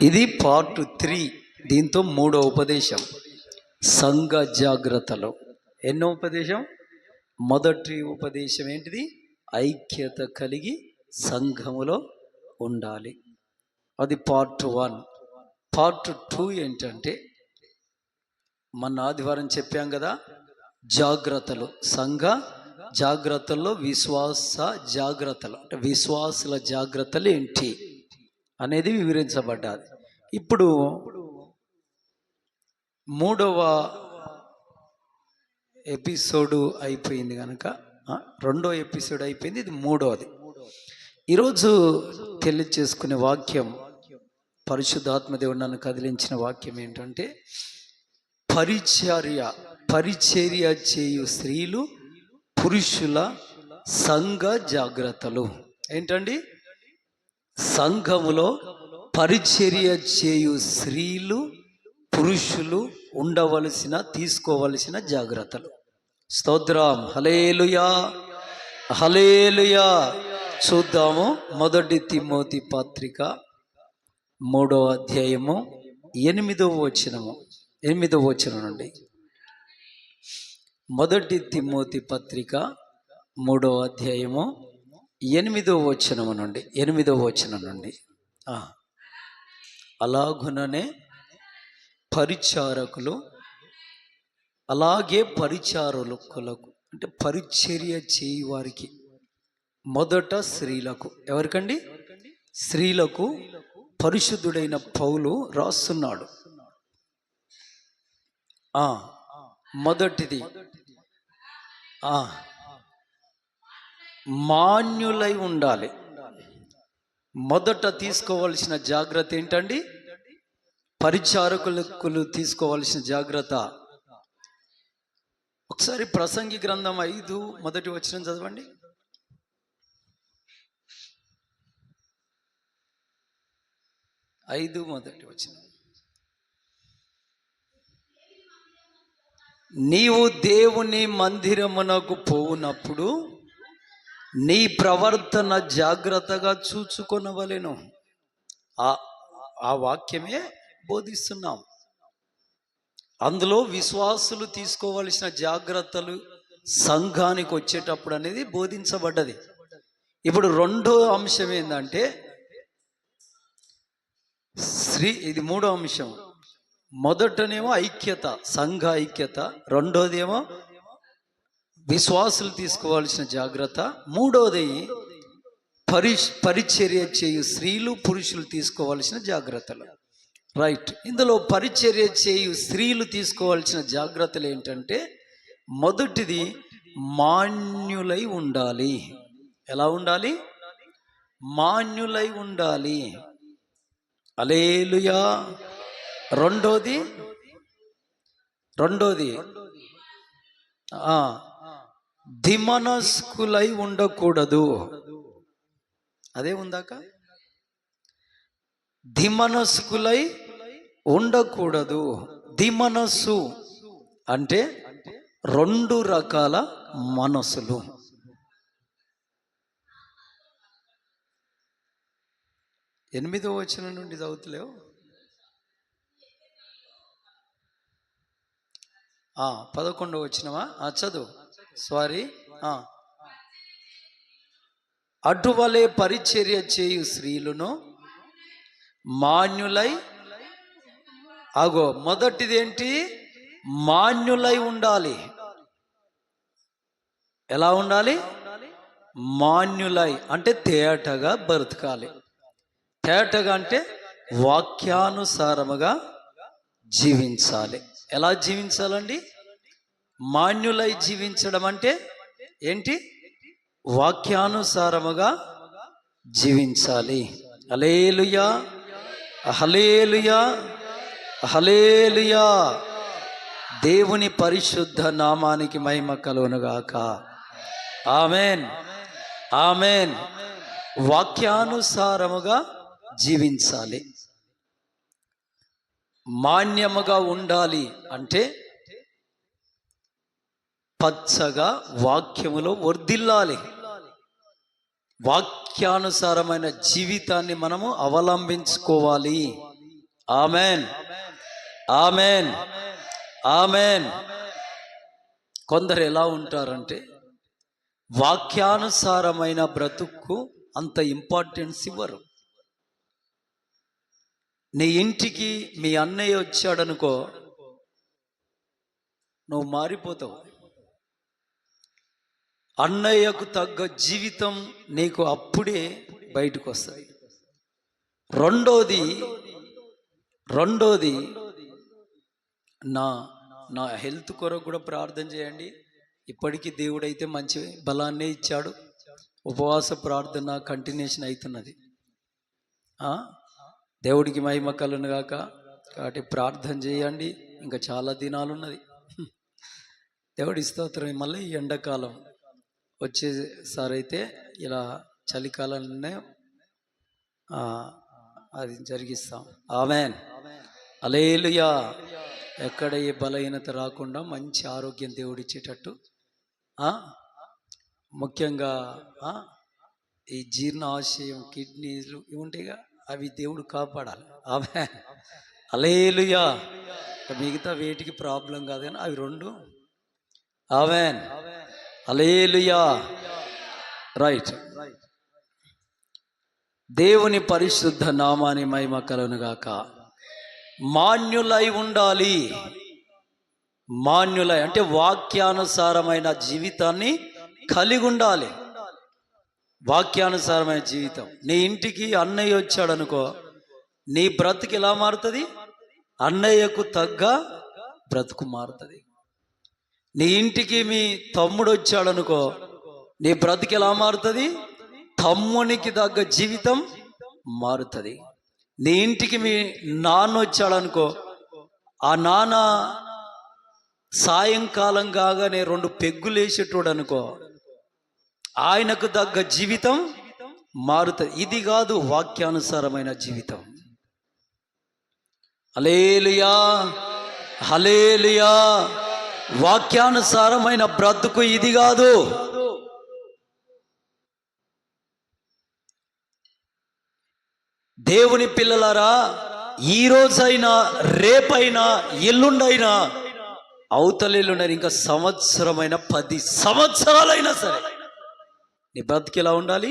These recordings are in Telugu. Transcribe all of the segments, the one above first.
ఇది పార్ట్ 3. దీంతో 3వ ఉపదేశం సంఘ జాగ్రత్తలు. ఎన్నో ఉపదేశం? మొదటి ఉపదేశం ఏంటిది? ఐక్యత కలిగి సంఘములో ఉండాలి. అది పార్ట్ 1. పార్ట్ 2 ఏంటంటే, మన ఆదివారం చెప్పాం కదా, జాగ్రత్తలు. సంఘ జాగ్రత్తల్లో విశ్వాస జాగ్రత్తలు అంటే విశ్వాసుల జాగ్రత్తలు ఏంటి అనేది వివరించబడ్డది. ఇప్పుడు 3వ ఎపిసోడు అయిపోయింది కనుక 2వ ఎపిసోడ్ అయిపోయింది, ఇది 3వది. ఈరోజు తెలియచేసుకునే వాక్యం, పరిశుద్ధాత్మదేవుడు నన్ను కదిలించిన వాక్యం ఏంటంటే, పరిచర్య చేయు స్త్రీలు పురుషుల సంఘ జాగ్రత్తలు. ఏంటండి? సంఘములో పరిచర్య చేయు స్త్రీలు పురుషులు తీసుకోవలసిన జాగ్రత్తలు. స్తోత్రం, హల్లెలూయా, హల్లెలూయా. చూద్దాము. 1 తిమోతి పత్రిక 3వ అధ్యాయము 8వ వచనం నుండి. 1 తిమోతి పత్రిక 3వ అధ్యాయము 8వ వచనం నుండి. అలాగుననే పరిచారకులు, అలాగే పరిచారకులకు అంటే పరిచర్య చేయి వారికి, మొదట స్త్రీలకు. ఎవరికండి? స్త్రీలకు పరిశుద్ధుడైన పౌలు రాస్తున్నాడు. మొదటిది మాన్యులై ఉండాలి. మొదట తీసుకోవాల్సిన జాగ్రత్త ఏంటండి? పరిచారకులు తీసుకోవాల్సిన జాగ్రత్త. ఒకసారి ప్రసంగి గ్రంథం 5 మొదటి వచనం చదవండి. 5 మొదటి వచనం. నీవు దేవుని మందిరమునకు పోవునప్పుడు నీ ప్రవర్తన జాగ్రత్తగా చూచుకొనవలెను. ఆ వాక్యమే బోధిస్తున్నాం. అందులో విశ్వాసులు తీసుకోవలసిన జాగ్రత్తలు సంఘానికి వచ్చేటప్పుడు అనేది బోధించబడ్డది. ఇప్పుడు 2వ అంశం ఏంటంటే, ఇది 3వ అంశం. మొదటనేమో ఐక్యత, సంఘ ఐక్యత. 2వదేమో విశ్వాసులు తీసుకోవాల్సిన జాగ్రత్త. 3వది పరిచర్య చేయు స్త్రీలు పురుషులు తీసుకోవాల్సిన జాగ్రత్తలు. రైట్. ఇందులో పరిచర్య చేయు స్త్రీలు తీసుకోవాల్సిన జాగ్రత్తలు ఏంటంటే, మొదటిది మాన్యులై ఉండాలి. ఎలా ఉండాలి? మాన్యులై ఉండాలి. హల్లెలూయా. రెండోది ధిమనస్కులై ఉండకూడదు. అదే ఉందాక, ధిమనస్కులై ఉండకూడదు. ధిమనస్సు అంటే 2 రకాల మనసులు. 8వ వచనం నుండి చదువుతలేవు? 11వ వచనమా? చదువు. సారీ. అటువలే పరిచర్య చేయు స్త్రీలను మాన్యులై, మొదటిదేంటి? మాన్యులై ఉండాలి. ఎలా ఉండాలి? మాన్యులై అంటే తేటగా బ్రతకాలి. తేటగా అంటే వాక్యానుసారముగా జీవించాలి. ఎలా జీవించాలండి? మాన్యులై జీవించడం అంటే ఏంటి? వాక్యానుసారముగా జీవించాలి. హల్లెలూయా, హల్లెలూయా, హల్లెలూయా. దేవుని పరిశుద్ధ నామానికి మహిమ కలుగునుగాక. ఆమేన్, ఆమేన్. వాక్యానుసారముగా జీవించాలి. మాన్యముగా ఉండాలి అంటే పచ్చగా వాక్యములో వర్ధిల్లాలి. వాక్యానుసారమైన జీవితాన్ని మనము అవలంబించుకోవాలి. Amen, amen, amen. కొందరు ఎలా ఉంటారంటే వాక్యానుసారమైన బ్రతుకు అంత ఇంపార్టెన్స్ ఇవ్వరు. నీ ఇంటికి మీ అన్నయ్య వచ్చాడనుకో, నువ్వు మారిపోతావు. అన్నయ్యకు తగ్గ జీవితం నీకు అప్పుడే బయటకు వస్తుంది. రెండోది నా నా హెల్త్ కొరకు కూడా ప్రార్థన చేయండి. ఇప్పటికీ దేవుడైతే మంచి బలాన్నే ఇచ్చాడు. ఉపవాస ప్రార్థన కంటిన్యూషన్ అవుతున్నది. దేవుడికి మహిమ కలుగును గాక. కాబట్టి ప్రార్థన చేయండి. ఇంకా చాలా దినాలు ఉన్నది. దేవుడి స్తోత్రం. మళ్ళీ ఈ ఎండాకాలం వచ్చేసారైతే ఇలా చలికాలంలోనే అది జరిగిస్తాం. ఆమెన్, హల్లెలూయా. ఎక్కడ ఏ బలహీనత రాకుండా మంచి ఆరోగ్యం దేవుడిచ్చేటట్టు, ముఖ్యంగా ఈ జీర్ణాశయం, కిడ్నీలు ఇవి ఉంటాయిగా, అవి దేవుడు కాపాడాలి. ఆమెన్, హల్లెలూయా. మిగతా వేటికి ప్రాబ్లం కాదు కానీ అవి రెండు. ఆమెన్, హల్లెలూయా. రైట్. దేవుని పరిశుద్ధ నామాని మహిమ కలుగును గాక. మాన్యులై ఉండాలి. మాన్యులై అంటే వాక్యానుసారమైన జీవితాన్ని కలిగి ఉండాలి. వాక్యానుసారమైన జీవితం. నీ ఇంటికి అన్నయ్య వచ్చాడనుకో, నీ బ్రతుకు ఎలా మారుతుంది? అన్నయ్యకు తగ్గ బ్రతుకు మారుతుంది. నీ ఇంటికి మీ తమ్ముడు వచ్చాడనుకో, నీ బ్రతుకు ఎలా మారుతుంది? తమ్మునికి తగ్గ జీవితం మారుతుంది. నీ ఇంటికి మీ నాన్న వచ్చాడనుకో, ఆ నాన్న సాయంకాలం కాగానే 2 పెగ్గులు వేసేటోడు అనుకో, ఆయనకు తగ్గ జీవితం మారుతుంది. ఇది కాదు వాక్యానుసారమైన జీవితం. హల్లెలూయా, హల్లెలూయా. వాక్యానుసారమైన బ్రతుకు ఇది కాదు. దేవుని పిల్లలారా, ఈ రోజైనా, రేపైనా, ఎల్లుండైనా, అవతలెల్లుండైనా, ఇంకా సంవత్సరమైన 10 సంవత్సరాలైనా సరే నీ బ్రతుకు ఎలా ఉండాలి?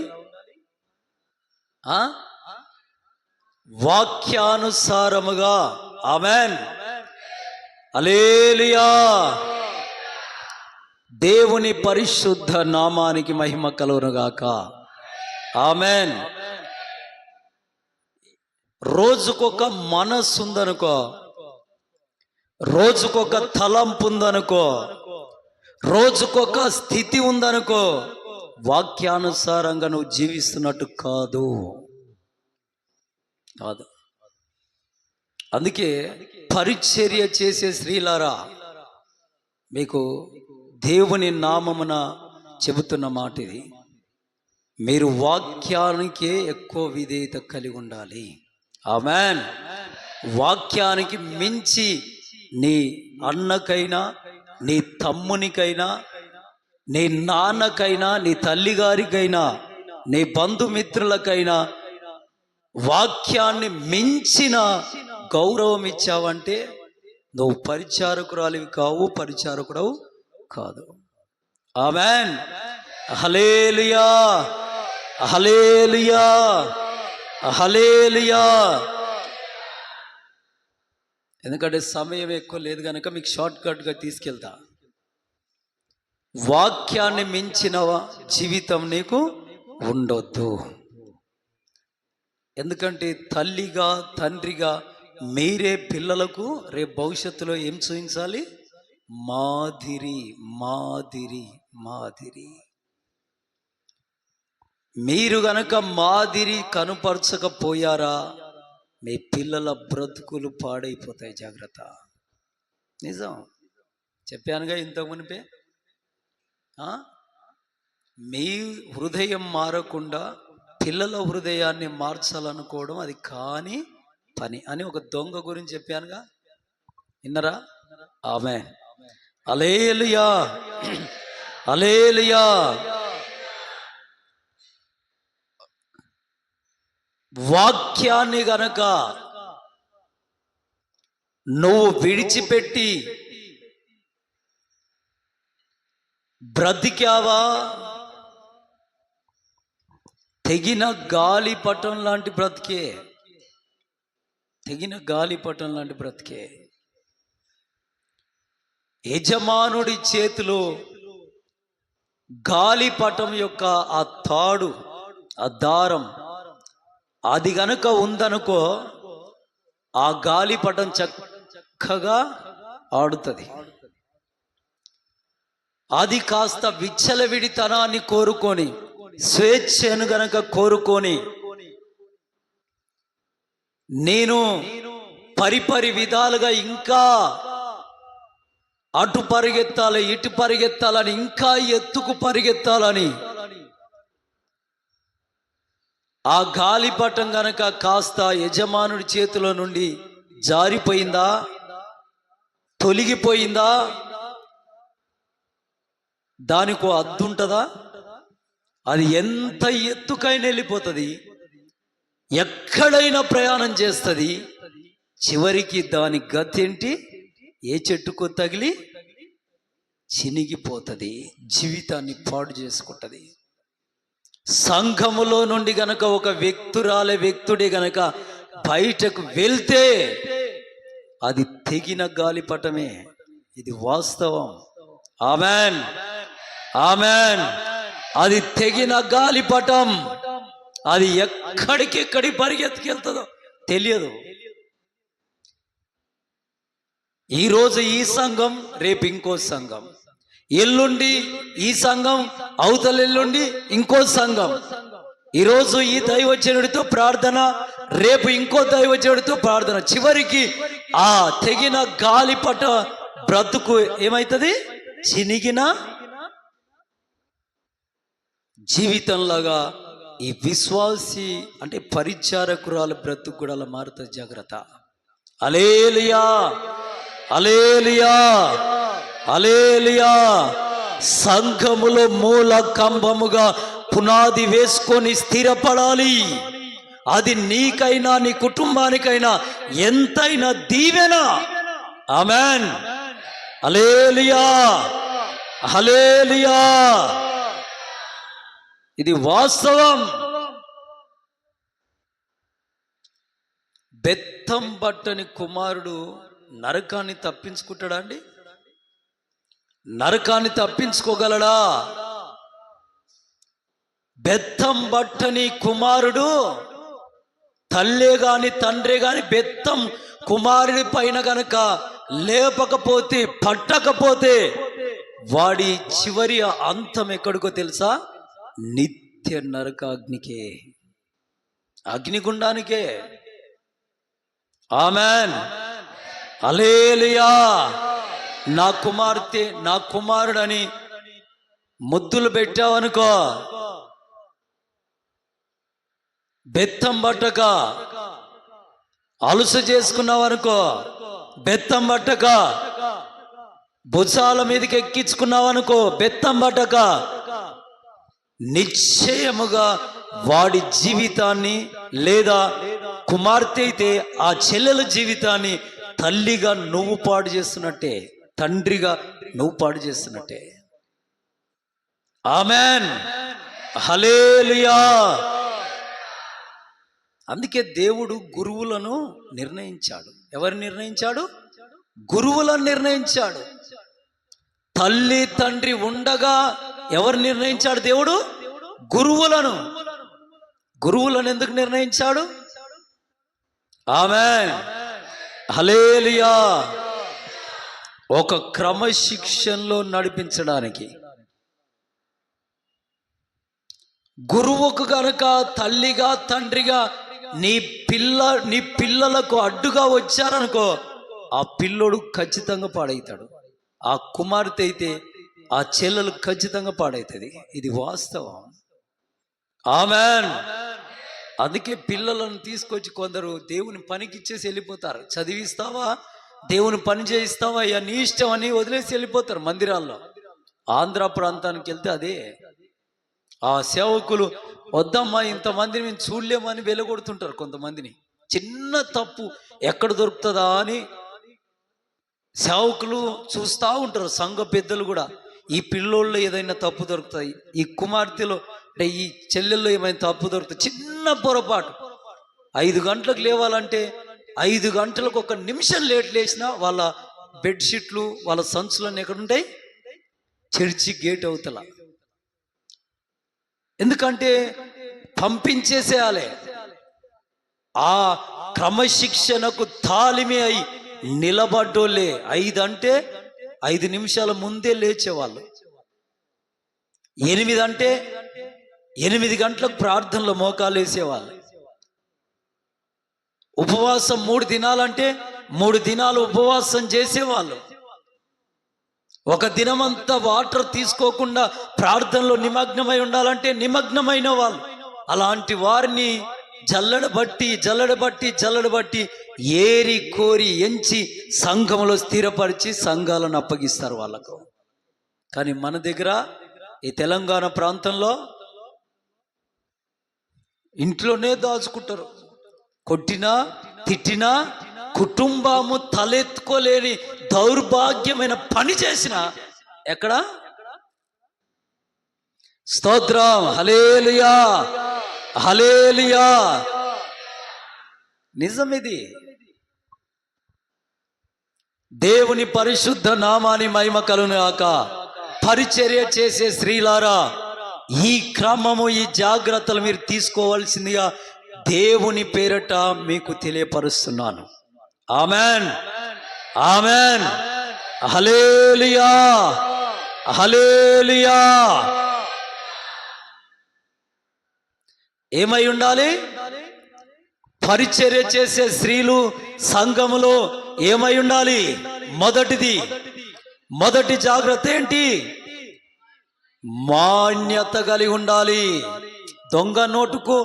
వాక్యానుసారముగా. ఆమెన్, హల్లెలూయా. దేవుని పరిశుద్ధ నామానికి మహిమ కలుగును గాక. ఆమెన్. రోజుకొక మనస్సు ఉందనుకో, రోజుకొక తలంపు ఉందనుకో, రోజుకొక స్థితి ఉందనుకో, వాక్యానుసారంగా నువ్వు జీవిస్తున్నట్టు కాదు. అందుకే పరిచర్య చేసే స్త్రీలారా, మీకు దేవుని నామమున చెబుతున్న మాట ఇది. మీరు వాక్యానికే ఎక్కువ విధేయత కలిగి ఉండాలి. ఆమెన్. వాక్యానికి మించి నీ అన్నకైనా, నీ తమ్మునికైనా, నీ నాన్నకైనా, నీ తల్లిగారికైనా, నీ బంధుమిత్రులకైనా వాక్యాన్ని మించిన గౌరవం ఇచ్చావంటే నువ్వు పరిచారకురాలివి కావు, పరిచారకుడవు కాదు. ఆమెన్, హల్లెలూయా, హల్లెలూయా, హల్లెలూయా. ఎందుకంటే సమయం ఎక్కువ లేదు కనుక మీకు షార్ట్ కట్గా తీసుకెళ్తా. వాక్యాన్ని మించిన జీవితం నీకు ఉండొద్దు. ఎందుకంటే తల్లిగా, తండ్రిగా మీరే పిల్లలకు రేపు భవిష్యత్తులో ఏం చూపించాలి? మాదిరి, మాదిరి, మాదిరి. మీరు గనక మాదిరి కనుపరచకపోయారా, మీ పిల్లల బ్రతుకులు పాడైపోతాయి. జాగ్రత్త. నిజం చెప్పానుగా ఇంతకు మునిపే. మీ హృదయం మారకుండా పిల్లల హృదయాన్ని మార్చాలనుకోవడం అది కాని పని అని ఒక దొంగ గురించి చెప్పానుగా, విన్నరా? ఆమేన్, హల్లెలూయా, హల్లెలూయా. వాక్యాన్ని గనక నువ్వు విడిచిపెట్టి బ్రతికావా? తెగిన గాలిపటం లాంటి బ్రతికే, తెగిన గాలిపటం లాంటి బ్రతికే. యజమానుడి చేతిలో గాలిపటం యొక్క ఆ తాడు, ఆ దారం, అది గనుక ఉందనుకో, ఆ గాలిపటం చక్కగా ఆడుతుంది. అది కాస్త విచ్చలవిడితనాన్ని కోరుకొని, స్వేచ్ఛను గనక కోరుకొని, నేను పరిపరి విధాలుగా ఇంకా అటు పరిగెత్తాలి, ఇటు పరిగెత్తాలని, ఇంకా ఎత్తుకు పరిగెత్తాలని, ఆ గాలిపటం గనక కాస్త యజమానుడి చేతిలో నుండి జారిపోయిందా, తొలగిపోయిందా, దానికో అద్దుంటదా? అది ఎంత ఎత్తుకైనా వెళ్ళిపోతుంది, ఎక్కడైనా ప్రయాణం చేస్తుంది. చివరికి దాని గతి ఏంటి? ఏ చెట్టుకో తగిలి చినిగిపోతుంది, జీవితాన్ని పాడు చేసుకుంటుంది. సంఘములో నుండి గనక ఒక వ్యక్తుడే గనక బయటకు వెళ్తే అది తెగిన గాలిపటమే. ఇది వాస్తవం. Amen, amen. అది తెగిన గాలిపటం. అది ఎక్కడికెక్కడి పరిగెత్తుకెళ్తుందో తెలియదు. ఈరోజు ఈ సంఘం, రేపు ఇంకో సంఘం, ఎల్లుండి ఈ సంఘం, అవతల ఎల్లుండి ఇంకో సంఘం. ఈరోజు ఈ దైవజనుడితో ప్రార్థన, రేపు ఇంకో దైవజనుడితో ప్రార్థన. చివరికి ఆ తెగిన గాలిపట బ్రతుకు ఏమైతుంది? చినిగిన జీవితంలాగా ఈ విశ్వాసి అంటే పరిచారకురాల బ్రతుకు కూడా అలా మారుతుంది. జాగ్రత్త. హల్లెలూయా, హల్లెలూయా, హల్లెలూయా. సంఘములో మూల కంబముగా పునాది వేసుకొని స్థిరపడాలి. అది నీకైనా నీ కుటుంబానికైనా ఎంతైనా దీవెన. ఆమెన్, హల్లెలూయా, హల్లెలూయా. ఇది వాస్తవం. బెత్తం బట్టని కుమారుడు నరకాన్ని తప్పించుకుంటాడా అండి? నరకాన్ని తప్పించుకోగలడా? బెత్తం బట్టని కుమారుడు, తల్లే గాని తండ్రే గాని బెత్తం కుమారుడి పైన గనక లేపకపోతే, పట్టకపోతే వాడి చివరి అంతం ఎక్కడికో తెలుసా? నిత్య నరకాగ్నికే, అగ్నిగుండానికే. ఆమెన్, హల్లెలూయా. నా కుమార్తె, నా కుమారుడని ముద్దులు పెట్టావనుకో, బెత్తం పట్టక, అలుసు చేసుకున్నావనుకో, బెత్తం పట్టక, భుజాల మీదకి ఎక్కించుకున్నావనుకో, బెత్తం పట్టక, నిశ్చయముగా వాడి జీవితాన్ని, లేదా కుమార్తె అయితే ఆ చెల్లెల జీవితాన్ని తల్లిగా నువ్వు పాడు చేస్తున్నట్టే, తండ్రిగా నువ్వు పాడు చేస్తున్నట్టే. ఆమెన్, హల్లెలూయా. అందుకే దేవుడు గురువులను నిర్ణయించాడు. ఎవరు నిర్ణయించాడు? గురువులను నిర్ణయించాడు. తల్లి తండ్రి ఉండగా ఎవరు నిర్ణయించాడు? దేవుడు గురువులను. గురువులను ఎందుకు నిర్ణయించాడు? ఆమెన్, హల్లెలూయా. ఒక క్రమశిక్షణలో నడిపించడానికి. గురువుకు గనక తల్లిగా తండ్రిగా నీ పిల్లలకు అడ్డుగా వచ్చారనుకో, ఆ పిల్లోడు ఖచ్చితంగా పాడవుతాడు. ఆ కుమార్తె అయితే ఆ చెల్లెలు ఖచ్చితంగా పాడవుతుంది. ఇది వాస్తవం. ఆమెన్. అందుకే పిల్లలను తీసుకొచ్చి కొందరు దేవుని పనికి ఇచ్చేసి వెళ్ళిపోతారు. చదివిస్తావా, దేవుని పని చేయిస్తావా, అయ్యా నీ ఇష్టం అని వదిలేసి వెళ్ళిపోతారు మందిరాల్లో. ఆంధ్ర ప్రాంతానికి వెళ్తే అదే. ఆ సేవకులు వద్దమ్మా ఇంతమందిని మేము చూడలేమని వెలగొడుతుంటారు కొంతమందిని. చిన్న తప్పు ఎక్కడ దొరుకుతుందా అని సేవకులు చూస్తూ ఉంటారు, సంఘ పెద్దలు కూడా. ఈ పిల్లోళ్ళు ఏదైనా తప్పు దొరుకుతాయి, ఈ కుమార్తెలో అంటే ఈ చెల్లెల్లో ఏమైనా తప్పు దొరుకుతుంది, చిన్న పొరపాటు 5 గంటలకు లేవాలంటే 5 గంటలకు 1 నిమిషం లేట్ లేచినా వాళ్ళ బెడ్షీట్లు వాళ్ళ సంచులన్నీ ఎక్కడుంటాయి? చర్చి గేట్ అవతల. ఎందుకంటే పంపించేసేయాలి. ఆ క్రమశిక్షణకు తాలిమే అయి నిలబడ్డోళ్ళే 5 అంటే 5 నిమిషాల ముందే లేచేవాళ్ళు. 8 అంటే 8 గంటలకు ప్రార్థనలో మోకాలు వేసేవాళ్ళు. ఉపవాసం 3 దినాలంటే 3 దినాలు ఉపవాసం చేసేవాళ్ళు. 1 దినమంతా వాటర్ తీసుకోకుండా ప్రార్థనలో నిమగ్నమై ఉండాలంటే నిమగ్నమైన వాళ్ళు. అలాంటి వారిని జల్లడబట్టి ఏరి కోరి ఎంచి సంఘంలో స్థిరపరిచి సంఘాలను అప్పగిస్తారు వాళ్ళకు. కానీ మన దగ్గర ఈ తెలంగాణ ప్రాంతంలో ఇంట్లోనే దాచుకుంటారు. కొట్టినా తిట్టినా కుటుంబము తలెత్తుకోలేని దౌర్భాగ్యమైన పని చేసిన ఎక్కడ? స్తోత్రం, హల్లెలూయా, హల్లెలూయా. నిజమిది. దేవుని పరిశుద్ధ నామాని మహిమ కలుగును గాక. పరిచర్య చేసే స్త్రీలారా, ఈ క్రమము ఈ జాగ్రత్తలు మీరు తీసుకోవాల్సిందిగా దేవుని పేరట మీకు తెలియపరుస్తున్నాను. ఆమెన్, ఆమెన్, హల్లెలూయా, హల్లెలూయా. ఏమై ఉండాలి? పరిచర్య చేసే స్త్రీలు సంఘములో ఏమై ఉండాలి? మొదటి జాగ్రత్త ఏంటి? మాన్యత కలిగి ఉండాలి. దొంగ నోటుకు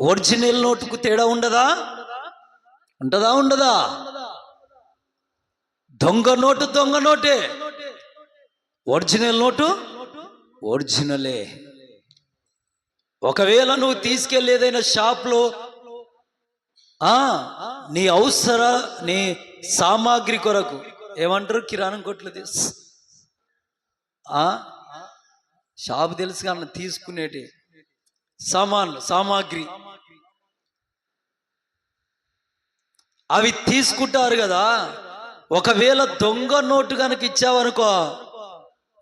ఒరిజినల్ నోటుకు తేడా ఉంటదా? దొంగ నోటే, ఒరిజినల్ నోటు ఒరిజినలే. ఒకవేళ నువ్వు తీసుకెళ్ళి ఏదైనా షాప్లో నీ సామాగ్రి కొరకు, ఏమంటారు, కిరాణం కొట్లు షాపు తెలుసు కానీ తీసుకునేటి సామాగ్రి అవి తీసుకుంటారు కదా. ఒకవేళ దొంగ నోటు కనుక ఇచ్చావనుకో,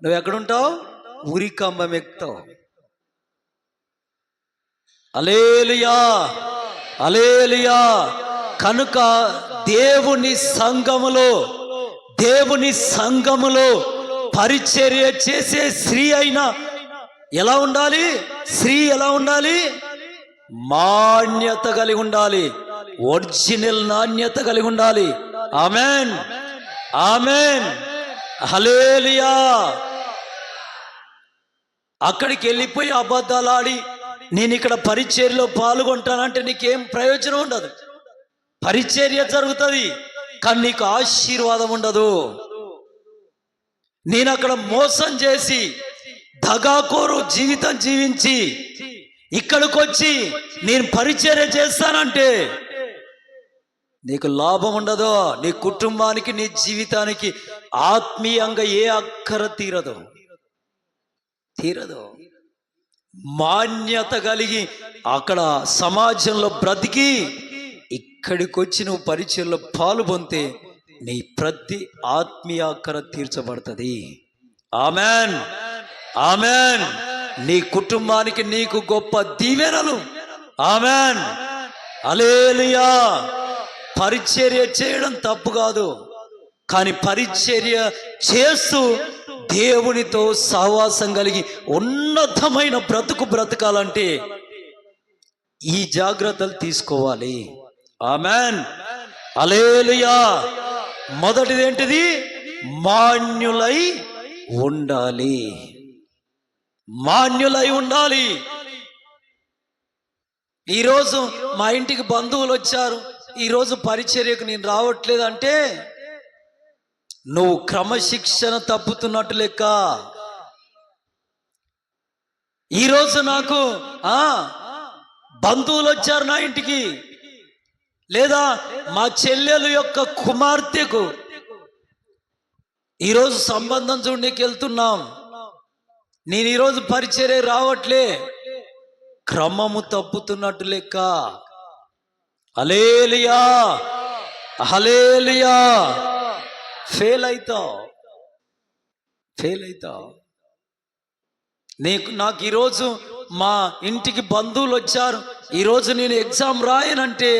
నువ్వు ఎక్కడుంటావు? ఉరికంబం ఎక్కుతావు. హల్లెలూయా, హల్లెలూయా. కనుక దేవుని సంఘములో పరిచర్య చేసే స్త్రీ అయినా ఎలా ఉండాలి? మాన్యత కలిగి ఉండాలి, ఒరిజినల్ నాణ్యత కలిగి ఉండాలి. ఆమెన్, ఆమెన్, హల్లెలూయా. అక్కడికి వెళ్ళిపోయి అబద్ధాలు ఆడి నేను ఇక్కడ పరిచర్యలో పాల్గొంటానంటే నీకేం ప్రయోజనం ఉండదు. పరిచర్య జరుగుతుంది కానీ నీకు ఆశీర్వాదం ఉండదు. నేను అక్కడ మోసం చేసి దగాకోరు జీవితం జీవించి ఇక్కడికి వచ్చి నేను పరిచర్య చేస్తానంటే నీకు లాభం ఉండదు. నీ కుటుంబానికి, నీ జీవితానికి ఆత్మీయంగా ఏ అక్కర తీరదు. మాన్యత కలిగి అక్కడ సమాజంలో బ్రతికి ఇక్కడికి వచ్చి నువ్వు పరిచర్యలో పాలు పొందితే నీ ప్రతి ఆత్మీయ అక్కర తీర్చబడుతుంది. Amen, amen. నీ కుటుంబానికి నీకు గొప్ప దీవెనలు. ఆమెన్, హల్లెలూయా. పరిచర్య చేయడం తప్పు కాదు, కానీ పరిచర్య చేస్తూ దేవునితో సహవాసం కలిగి ఉన్నతమైన బ్రతకాలంటే ఈ జాగ్రత్తలు తీసుకోవాలి. ఆమెన్, హల్లెలూయా. మొదటిది ఏంటిది? మాన్యులై ఉండాలి. ఈరోజు మా ఇంటికి బంధువులు వచ్చారు, ఈరోజు పరిచర్యకు నేను రావట్లేదంటే నువ్వు క్రమశిక్షణ తప్పుతున్నట్టు లెక్క. ఈరోజు నాకు బంధువులు వచ్చారు నా ఇంటికి, లేదా మా చెల్లెలు యొక్క కుమార్తెకు ఈరోజు సంబంధం చూడడానికి వెళ్తున్నాం, నేను ఈరోజు పరిచర్య రావట్లే, క్రమము తప్పుతున్నట్టు లెక్క. హల్లెలూయా, హల్లెలూయా. ఫెయిల్ అవుతావు. నాకు ఈరోజు మా ఇంటికి బంధువులు వచ్చారు, ఈరోజు నేను ఎగ్జామ్ రాయనంటే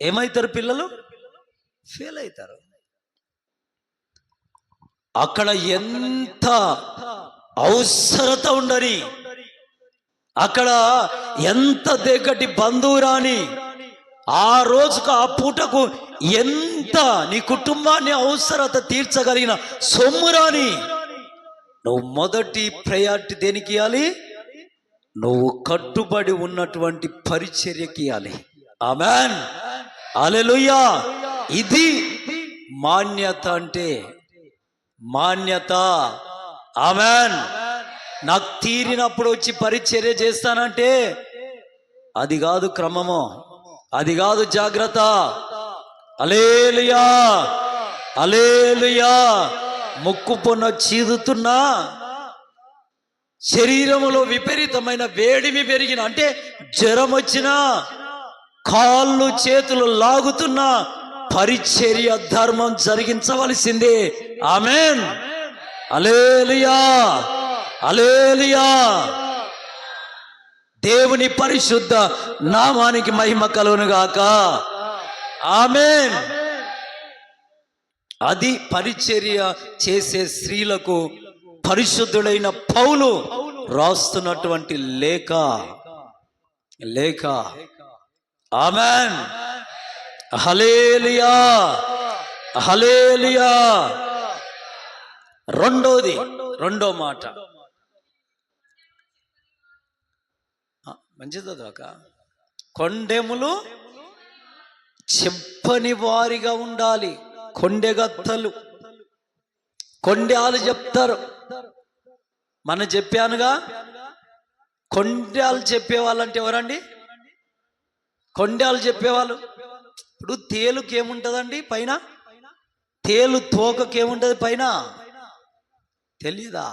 ఏమవుతారు పిల్లలు? ఫెయిల్ అవుతారు. అక్కడ ఎంత అవసరత ఉండని, అక్కడ ఎంత దగ్గటి బంధువు రాని, ఆ రోజుకు ఆ పూటకు ఎంత నీ కుటుంబాన్ని అవసరత తీర్చగలిగిన సొమ్ము రాని, నువ్వు మొదటి ప్రయారిటీ దేనికి ఇవ్వాలి? నువ్వు కట్టుబడి ఉన్నటువంటి పరిచర్యకి ఇవ్వాలి. ఆమేన్, హల్లెలూయా. ఇది మాన్యత అంటే, మాన్యత. ఆమేన్. నాకు తీరినప్పుడు వచ్చి పరిచర్య చేస్తానంటే అది కాదు క్రమము, అది కాదు జాగ్రత్త. హల్లెలూయా, హల్లెలూయా. ముక్కు పొన్న చీదుతున్నా, శరీరములో విపరీతమైన వేడిమి పెరిగిన, అంటే జ్వరం వచ్చినా, కాళ్ళు చేతులు లాగుతున్నా, పరిచర్య ధర్మం జరిగించవలసిందే. ఆమేన్, హల్లెలూయా, హల్లెలూయా. దేవుని పరిశుద్ధ నామానికి మహిమ కలుగును గాక. ఆమేన్. అది పరిచర్య చేసే స్త్రీలకు పరిశుద్ధుడైన పౌలు రాస్తున్నటువంటి లేఖ. ఆమేన్, హల్లెలూయా, హల్లెలూయా. రెండో మాట మంచిది అదొక, కొండెములు చెప్పని వారిగా ఉండాలి. కొండెగత్తలు, కొండెలు చెప్తారు. మనం చెప్పానుగా, కొండెలు చెప్పేవాళ్ళంటే ఎవరండి? కొండెలు చెప్పేవాళ్ళు. ఇప్పుడు తేలుకి ఏముంటుందండి పైన? తేలు తోకకి ఏముంటుంది పైన? తెలీదా?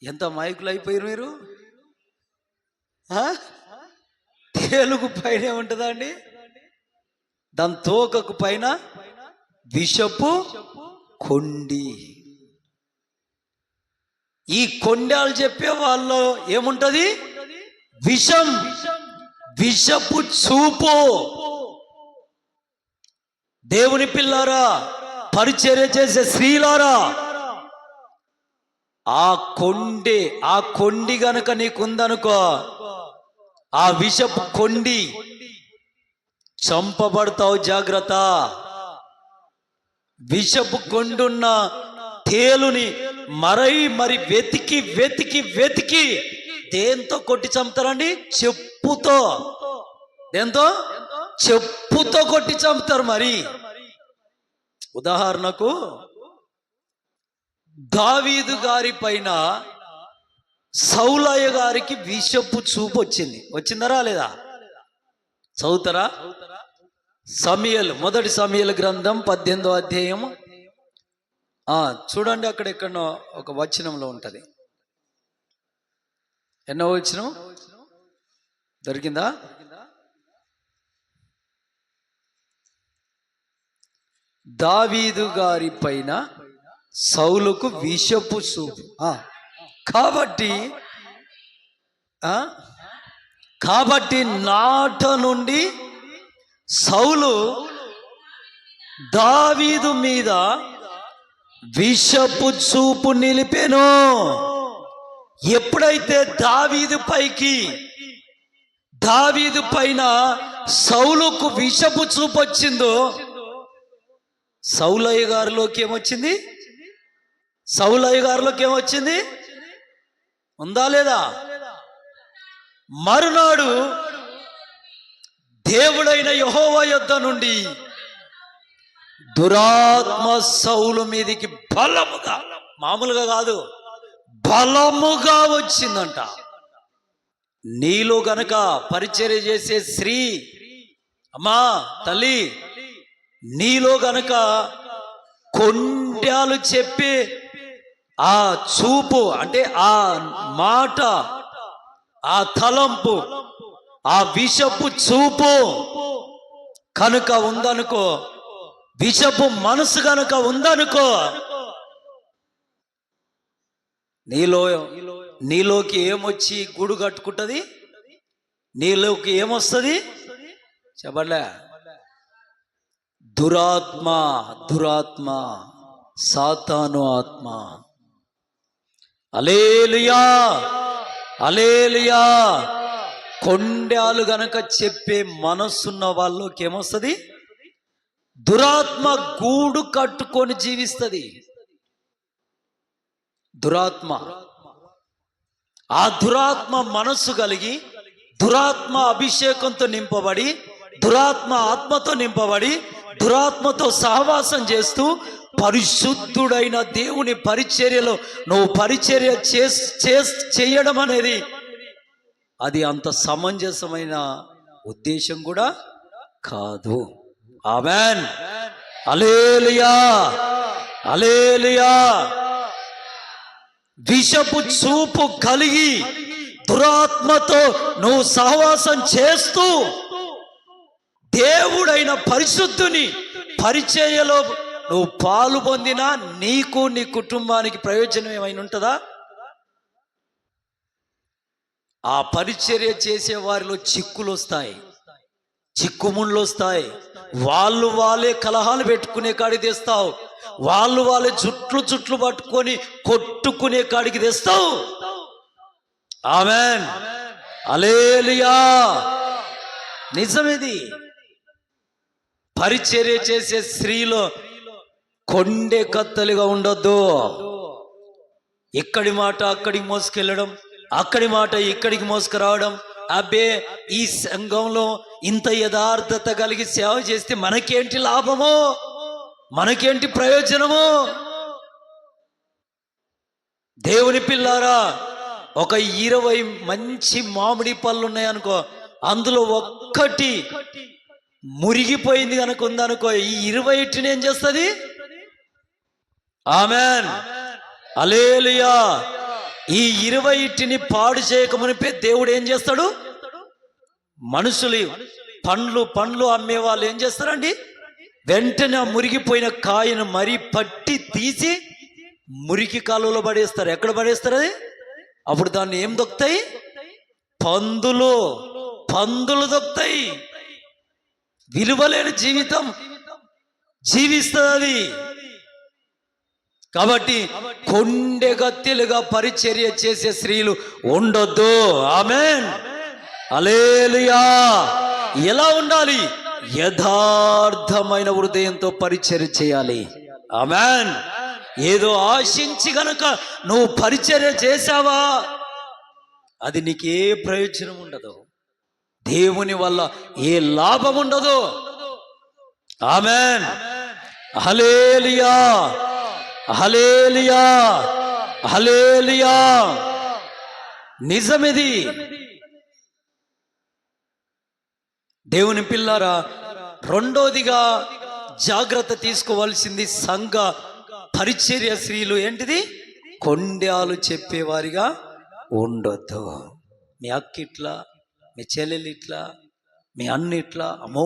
ఎంత మైకులు అయిపోయారు మీరు. తేలుకు పైన ఏముంటుందా అండి? దాని తోకకు పైన విషపు కొండి. ఈ కొండలు చెప్పే వాళ్ళు ఏముంటది? విషం, విషపు చూపు. దేవుని పిల్లారా, పరిచర్య చేసే స్త్రీలారా, ఆ కొండి గనక నీకుందనుకో, ఆ విషపు కొండి, చంపబడతావు. జాగ్రత్త. విషపు కొండున్న తేలుని మరి వెతికి దేంతో కొట్టి చంపుతారండి? చెప్పుతో. దేంతో? చెప్పుతో కొట్టి చంపుతారు. మరి ఉదాహరణకు దావీదు గారి పైన సౌలయ్య గారికి విషపు చూపు వచ్చిందా రాలేదా? చదువుతారా? మొదటి సమూయేలు గ్రంథం 18వ అధ్యాయం చూడండి. అక్కడ ఎక్కడో ఒక వచనంలో ఉంటది. ఎన్నో వచనం దొరికిందా? దావీదు గారి పైన సౌలుకు విషపు చూపు. కాబట్టి నాట నుండి సౌలు దావీదు మీద విషపు చూపు నిలిపెను. ఎప్పుడైతే దావీదు పైన సౌలుకు విషపు చూపు వచ్చిందో, సౌలయ్య గారిలోకి ఏమొచ్చింది? ఉందా లేదా? మరునాడు దేవుడైన యెహోవా యొద్ద నుండి దురాత్మ సౌలు మీదికి బలముగా, మామూలుగా కాదు, బలముగా వచ్చిందంట. నీలో గనక పరిచర్య చేసే స్త్రీ, అమ్మా తల్లి, నీలో గనక కొండ్యాలు చెప్పే ఆ చూపు, అంటే ఆ మాట, ఆ తలంపు, ఆ విషపు చూపు కనుక ఉందనుకో, విషపు మనసు కనుక ఉందనుకో, నీలోకి ఏమొచ్చి గూడు కట్టుకుంటది? నీలోకి ఏమొస్తుంది? చెప్పలే, దురాత్మ, దురాత్మ, సాతాను ఆత్మ. హల్లెలూయా, హల్లెలూయా. కొండాలు గనక చెప్పే మనస్సున్న వాళ్ళకి ఏమొస్తుంది? దురాత్మ గూడు కట్టుకొని జీవిస్తుంది. దురాత్మ, ఆ దురాత్మ మనస్సు కలిగి, దురాత్మ అభిషేకంతో నింపబడి, దురాత్మ ఆత్మతో నింపబడి, దురాత్మతో సహవాసం చేస్తూ పరిశుద్ధుడైన దేవుని పరిచర్యలో నువ్వు పరిచర్య చేయడం అనేది అది అంత సమంజసమైన ఉద్దేశం కూడా కాదు. ఆమేన్, హల్లెలూయా, హల్లెలూయా. విషపు చూపు కలిగి దురాత్మతో నువ్వు సహవాసం చేస్తూ దేవుడైన పరిశుద్ధుని పరిచర్యలో నువ్వు పాలు పొందినా నీకు నీ కుటుంబానికి ప్రయోజనం ఏమైనా ఉంటుందా? ఆ పరిచర్య చేసే వారిలో చిక్కులు వస్తాయి, చిక్కుముళ్ళు వస్తాయి. వాళ్ళే కలహాలు పెట్టుకునే కాడికి తెస్తావు, వాళ్ళే జుట్లు పట్టుకొని కొట్టుకునే కాడికి తెస్తావు. ఆమేన్, హల్లెలూయా. నిజమేది. పరిచర్య చేసే స్త్రీలో కొండె కత్తలుగా ఉండొద్దు. ఇక్కడి మాట అక్కడికి మోసుకెళ్ళడం, అక్కడి మాట ఇక్కడికి మోసుకురావడం. అబ్బే, ఈ సంఘంలో ఇంత యథార్థత కలిగి సేవ చేస్తే మనకేంటి లాభమో, మనకేంటి ప్రయోజనమో? దేవుని పిల్లారా, ఒక 20 మంచి మామిడి పళ్ళు ఉన్నాయనుకో, అందులో ఒక్కటి మురిగిపోయింది కనుక ఉందనుకో, ఈ 20 ఏం చేస్తుంది? ఆమేన్, హల్లెలూయా. ఈ 20 పాడు చేయకమునిపే దేవుడు ఏం చేస్తాడు? మనుషులు పండ్లు అమ్మే వాళ్ళు ఏం చేస్తారండి? వెంటనే మురిగిపోయిన కాయను మరీ పట్టి తీసి మురికి కాలువలో పడేస్తారు. ఎక్కడ పడేస్తారు అది? అప్పుడు దాన్ని ఏం దొక్కుతాయి? పందులు దొక్కుతాయి. విలువలేని జీవితం జీవిస్తుంది అది. కాబట్టి కొండెగత్తెలుగా పరిచర్య చేసే స్త్రీలు ఉండొద్దు. ఆమేన్, హల్లెలూయా. ఎలా ఉండాలి? యథార్థమైన హృదయంతో పరిచర్య చేయాలి. ఆమేన్. ఏదో ఆశించి గనక నువ్వు పరిచర్య చేశావా, అది నీకే ప్రయోజనం ఉండదు, దేవుని వల్ల ఏ లాభం ఉండదు. ఆమేన్, హల్లెలూయా, హల్లెలూయా, హల్లెలూయా. నిజమిది. దేవుని పిల్లారా, రెండోదిగా జాగ్రత్త తీసుకోవాల్సింది సంఘ పరిచర్య స్త్రీలు ఏంటిది? కొండ్యాలు చెప్పేవారిగా ఉండొద్దు. మీ అక్క ఇట్లా, మీ చెల్లెలు ఇట్లా, మీ అన్న ఇట్లా, అమ్మో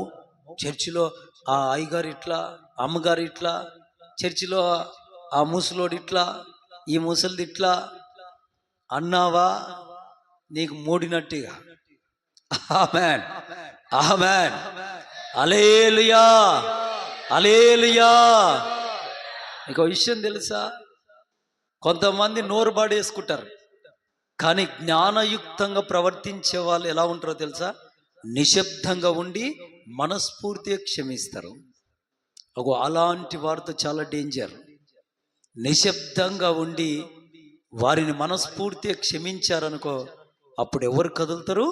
చర్చిలో ఆ అయ్యగారు ఇట్లా, అమ్మగారు ఇట్లా, చర్చిలో ఆ ముసలోడు ఇట్లా, ఈ ముసలిది ఇట్లా అన్నావా, నీకు మూడినట్టుగా. ఆమేన్, ఆమేన్, హల్లెలూయా, హల్లెలూయా. నీకు విషయం తెలుసా? కొంతమంది నోరు బాడేసుకుంటారు, కానీ జ్ఞానయుక్తంగా ప్రవర్తించే వాళ్ళు ఎలా ఉంటారో తెలుసా? నిశ్శబ్దంగా ఉండి మనస్ఫూర్తిగా క్షమిస్తారు. అలాంటి వారితో చాలా డేంజర్. నిశ్శబ్దంగా ఉండి వారిని మనస్ఫూర్తిగా క్షమించారనుకో, అప్పుడు ఎవరు కదులుతారు?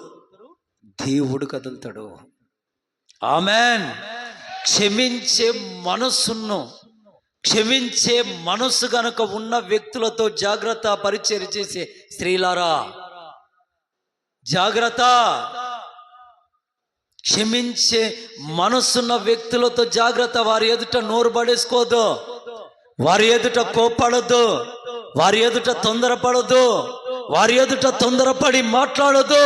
దేవుడు కదులుతాడు. ఆమేన్. క్షమించే మనస్సు గనుక ఉన్న వ్యక్తులతో జాగ్రత్త. పరిచర్య చేసే స్త్రీలారా జాగ్రత్త. క్షమించే మనస్సున్న వ్యక్తులతో జాగ్రత్త. వారి ఎదుట నోరు పడేసుకోదు, వారి ఎదుట కోప్పడొద్దు, వారి ఎదుట తొందరపడొద్దు, వారి ఎదుట తొందరపడి మాట్లాడొద్దు,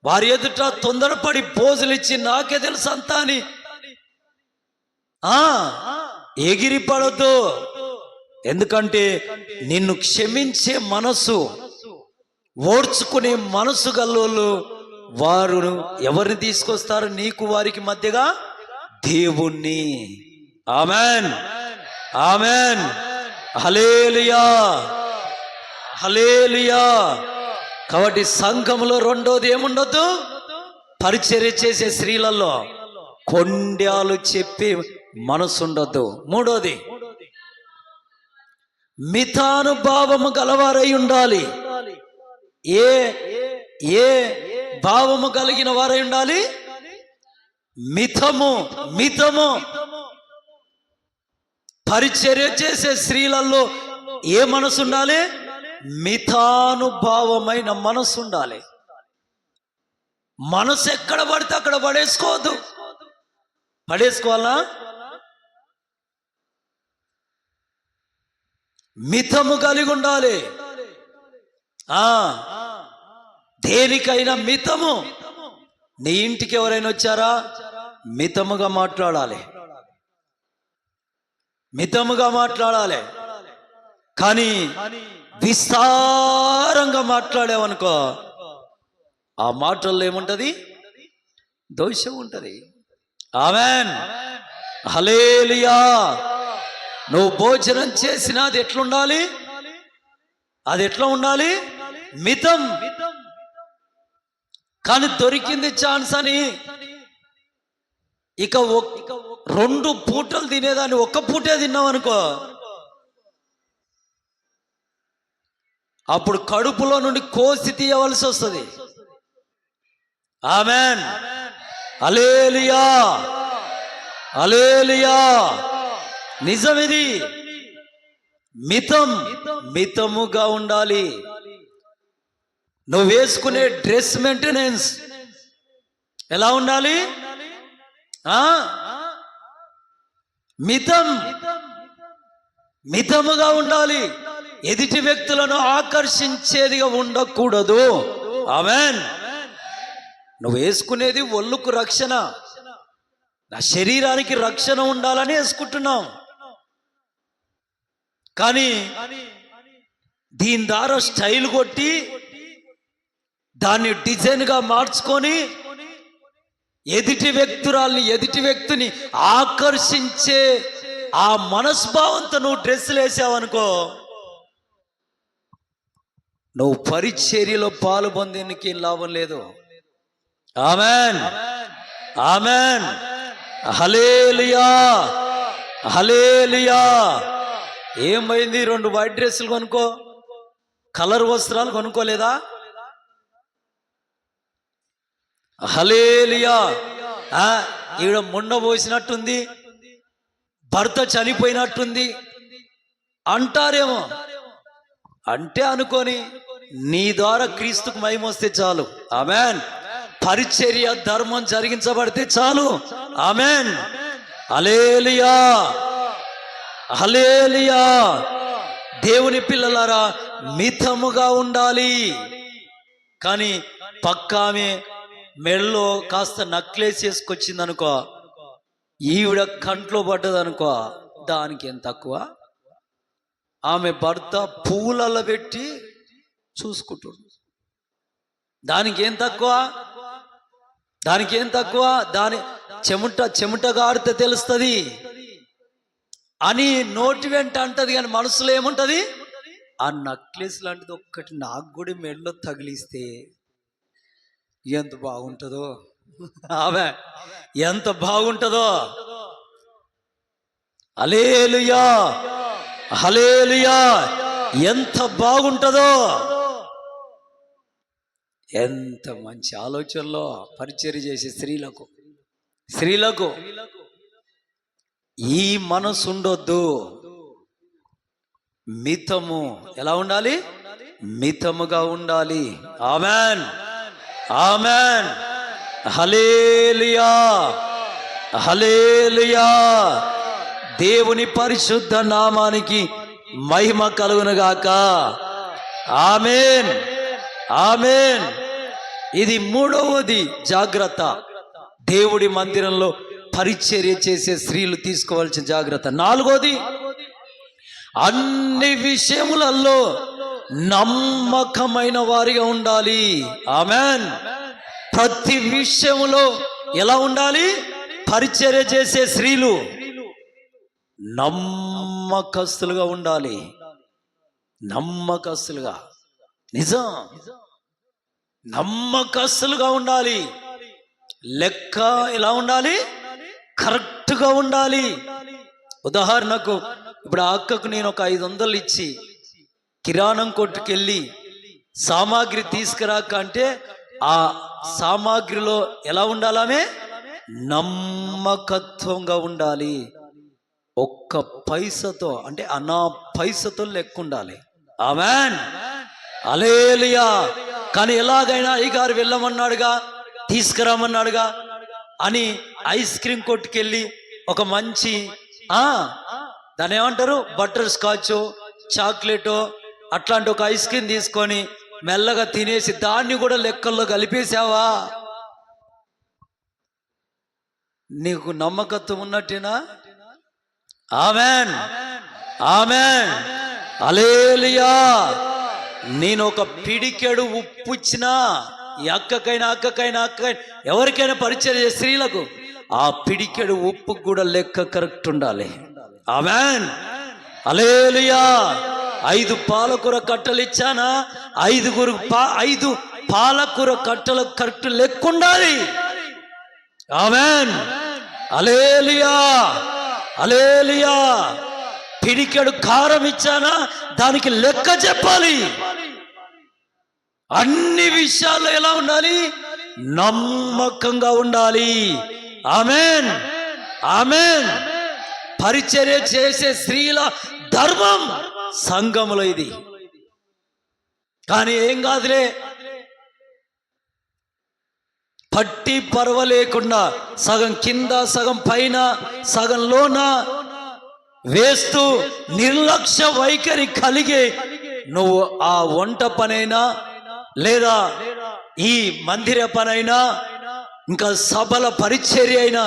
వారి ఎదుట తొందరపడి పోజులిచ్చి నాకే తెలుసు అంతా అని ఎగిరి పడొద్దు. ఎందుకంటే నిన్ను క్షమించే మనసు, ఓర్చుకునే మనసు గల్లోళ్ళు వారు ఎవరిని తీసుకొస్తారు నీకు వారికి మధ్యగా? దేవుణ్ణి. ఆమెన్, ఆమెన్, హల్లెలూయా, హల్లెలూయా. కాబట్టి సంఘంలో రెండోది ఏముండొద్దు? పరిచర్య చేసే స్త్రీలలో కొండ్యాలు చెప్పే మనసు ఉండొద్దు. మూడోది మితానుభావము గలవారై ఉండాలి. ఏ ఏ భావము కలిగిన వారై ఉండాలి? మితము. మితము. పరిచర్య చేసే స్త్రీలలో ఏ మనసు ఉండాలి? మితానుభావమైన మనసు ఉండాలి. మనసు ఎక్కడ పడితే అక్కడ పడేసుకోవద్దు. పడేసుకోవాలా? మితము కలిగి ఉండాలి. దేనికైనా మితము. నీ ఇంటికి ఎవరైనా వచ్చారా? మితముగా మాట్లాడాలి, మితముగా మాట్లాడాలి. కానీ విస్తారంగా మాట్లాడావనుకో, ఆ మాటల్లో ఏముంటది? దోషం ఉంటది. ఆమెన్, హల్లెలూయా. నువ్వు భోజనం చేసినా అది ఎట్లుండాలి? అది ఎట్లా ఉండాలి? మితం. కానీ దొరికింది ఛాన్స్ అని ఇక 2 పూటలు తినేదాన్ని ఒక్క పూటే తిన్నావు అనుకో, అప్పుడు కడుపులో నుండి కోసి తీయవలసి వస్తుంది. ఆమెన్, హల్లెలూయా, హల్లెలూయా. నిజమిది. మితం. మితముగా ఉండాలి. నువ్వు వేసుకునే డ్రెస్ మెయింటెనెన్స్ ఎలా ఉండాలి? మితం. మితముగా ఉండాలి. ఎదుటి వ్యక్తులను ఆకర్షించేదిగా ఉండకూడదు. ఆమెన్. నువ్వు వేసుకునేది ఒళ్ళుకు రక్షణ, నా శరీరానికి రక్షణ ఉండాలని వేసుకుంటున్నాం. కానీ దీని ద్వారా స్టైల్ కొట్టి దాన్ని డిజైన్గా మార్చుకొని ఎదుటి వ్యక్తిని ఆకర్షించే ఆ మనస్భావంతో నువ్వు డ్రెస్సులు వేసావనుకో, నువ్వు పరిచర్యలో పాలు పొందేందుకు లాభం లేదు. ఆమెన్, ఆమెన్, హల్లెలూయా, హల్లెలూయా. ఏమైంది? 2 వైట్ డ్రెస్సులు కొనుక్కో, కలర్ వస్త్రాలు కొనుక్కోలేదా? హల్లెలూయా. ఈవిడ ముండ పోసినట్టుంది, భర్త చనిపోయినట్టుంది అంటారేమో. అంటే అనుకొని నీ ద్వారా క్రీస్తుకు మహిమ వస్తే చాలు. ఆమెన్. పరిచర్య ధర్మం జరిగించబడితే చాలు. ఆమెన్, హల్లెలూయా, హల్లెలూయా. దేవుని పిల్లలారా, మితముగా ఉండాలి. కానీ పక్కామే మెడలో కాస్త నక్లేస్ చేసుకొచ్చింది అనుకో, ఈవిడ కంట్లో పడ్డదనుకో, దానికి ఏం తక్కువ? ఆమె భర్త పూలలో పెట్టి చూసుకుంటుంది. దానికి ఏం తక్కువ? దానికి ఏం తక్కువ? దాని చెమట గారితే తెలుస్తుంది అని నోటి వెంట అంటది, కానీ మనసులో ఏముంటది? ఆ నక్లెస్ లాంటిది ఒక్కటి నాకు కూడా మెడలో తగిలిస్తే ఎంత బాగుంటుందో. ఆమె ఎంత బాగుంటుందో. హల్లెలూయా, హల్లెలూయా. ఎంత బాగుంటుందో. ఎంత మంచి ఆలోచనలో పరిచర్య చేసే స్త్రీలకు ఈ మనసు ఉండొద్దు. మితము. ఎలా ఉండాలి? మితముగా ఉండాలి. ఆమెన్, ఆమెన్, హల్లెలూయా, హల్లెలూయా. దేవుని పరిశుద్ధ నామానికి మహిమ కలుగునుగాక. ఆమేన్, ఆమేన్. ఇది మూడవది జాగ్రత్త. దేవుడి మందిరంలో పరిచర్య చేసే స్త్రీలు తీసుకోవాల్సిన జాగ్రత్త. నాలుగోది, అన్ని విషయములలో నమ్మకమైన వారిగా ఉండాలి. ఆమేన్. ప్రతి విషయములో ఎలా ఉండాలి? పరిచర్య చేసే స్త్రీలు నమ్మకస్తులుగా ఉండాలి. నమ్మకస్తులుగా, నిజం, నమ్మకస్తులుగా ఉండాలి. లెక్క ఎలా ఉండాలి? కరెక్ట్గా ఉండాలి. ఉదాహరణకు ఇప్పుడు ఆ అక్కకు నేను ఒక 500 ఇచ్చి కిరాణం కొట్టుకెళ్ళి సామాగ్రి తీసుకురాక అంటే ఆ సామాగ్రిలో ఎలా ఉండాలమే? నమ్మకత్వంగా ఉండాలి. ఒక్క పైసతో అంటే అనా పైసతో లెక్క ఉండాలి. ఆమేన్, హల్లెలూయా. కానీ ఎలాగైనా అయ్యగారు వెళ్ళమన్నాడుగా, తీసుకురామన్నాడుగా అని ఐస్ క్రీమ్ కొట్టుకెళ్ళి ఒక మంచి దాన్ని ఏమంటారు, బటర్ స్కాచ్, చాక్లెటో అట్లాంటి ఒక ఐస్ క్రీమ్ తీసుకొని మెల్లగా తినేసి దాన్ని కూడా లెక్కల్లో కలిపేసావా? నీకు నమ్మకత్వం ఉన్నట్టేనా? ఆమేన్, ఆమేన్, హల్లెలూయా. నేను ఒక పిడికెడు ఉప్పు ఇచ్చినా అక్కకైనా ఎవరికైనా పరిచయం చేసే స్త్రీలకు ఆ పిడికెడు ఉప్పు కూడా లెక్క కరెక్ట్ ఉండాలి. ఆమేన్, హల్లెలూయా. 5 పాలకూర కట్టలు ఇచ్చానా, 5 పాలకూర కట్టలు కరెక్ట్ లెక్క ఉండాలి. ఆమేన్, హల్లెలూయా, హల్లెలూయా. పిడికెడు కారం ఇచ్చానా దానికి లెక్క చెప్పాలి. అన్ని విషయాల్లో ఎలా ఉండాలి? నమ్మకంగా ఉండాలి. ఆమేన్, ఆమేన్. పరిచర్య చేసే స్త్రీల ధర్మం సంఘములో ఇది. కానీ ఏం కాదులే, పట్టి పర్వలేకుండా సగం కింద సగం పైన సగం లోన వేస్తూ నిర్లక్ష్య వైఖరి కలిగి నువ్వు ఆ వంట పనైనా లేదా ఈ మందిర పనైనా ఇంకా సభల పరిచర్య అయినా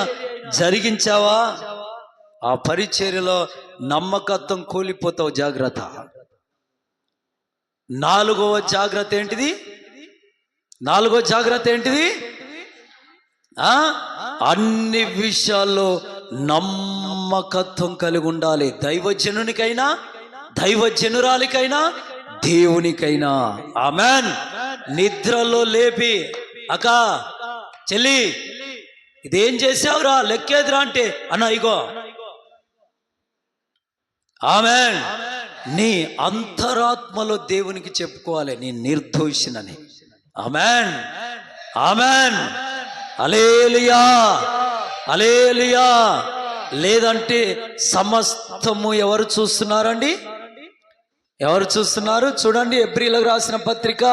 జరిగించావా, ఆ పరిచర్యలో నమ్మకత్వం కూలిపోతావు. జాగ్రత్త. 4వ జాగ్రత్త ఏంటిది? 4వ జాగ్రత్త ఏంటిది? అన్ని విషయాల్లో నమ్మకత్వం కలిగి ఉండాలి. దైవజనునికైనా దైవజనురాలికైనా దేవునికైనా. ఆమేన్. నిద్రలో లేపి అక్క చెల్లి ఇదేం చేసావురా, లెక్కేదిరా అంటే అన్న ఇగో. ఆమేన్. నీ అంతరాత్మలో దేవునికి చెప్పుకోవాలి నీ నిర్దోషినని. ఆమేన్, ఆమేన్, హల్లెలూయా, హల్లెలూయా. లేదంటే సమస్తము ఎవరు చూస్తున్నారండి? ఎవరు చూస్తున్నారు? చూడండి, ఎబ్రీలకు రాసిన పత్రిక,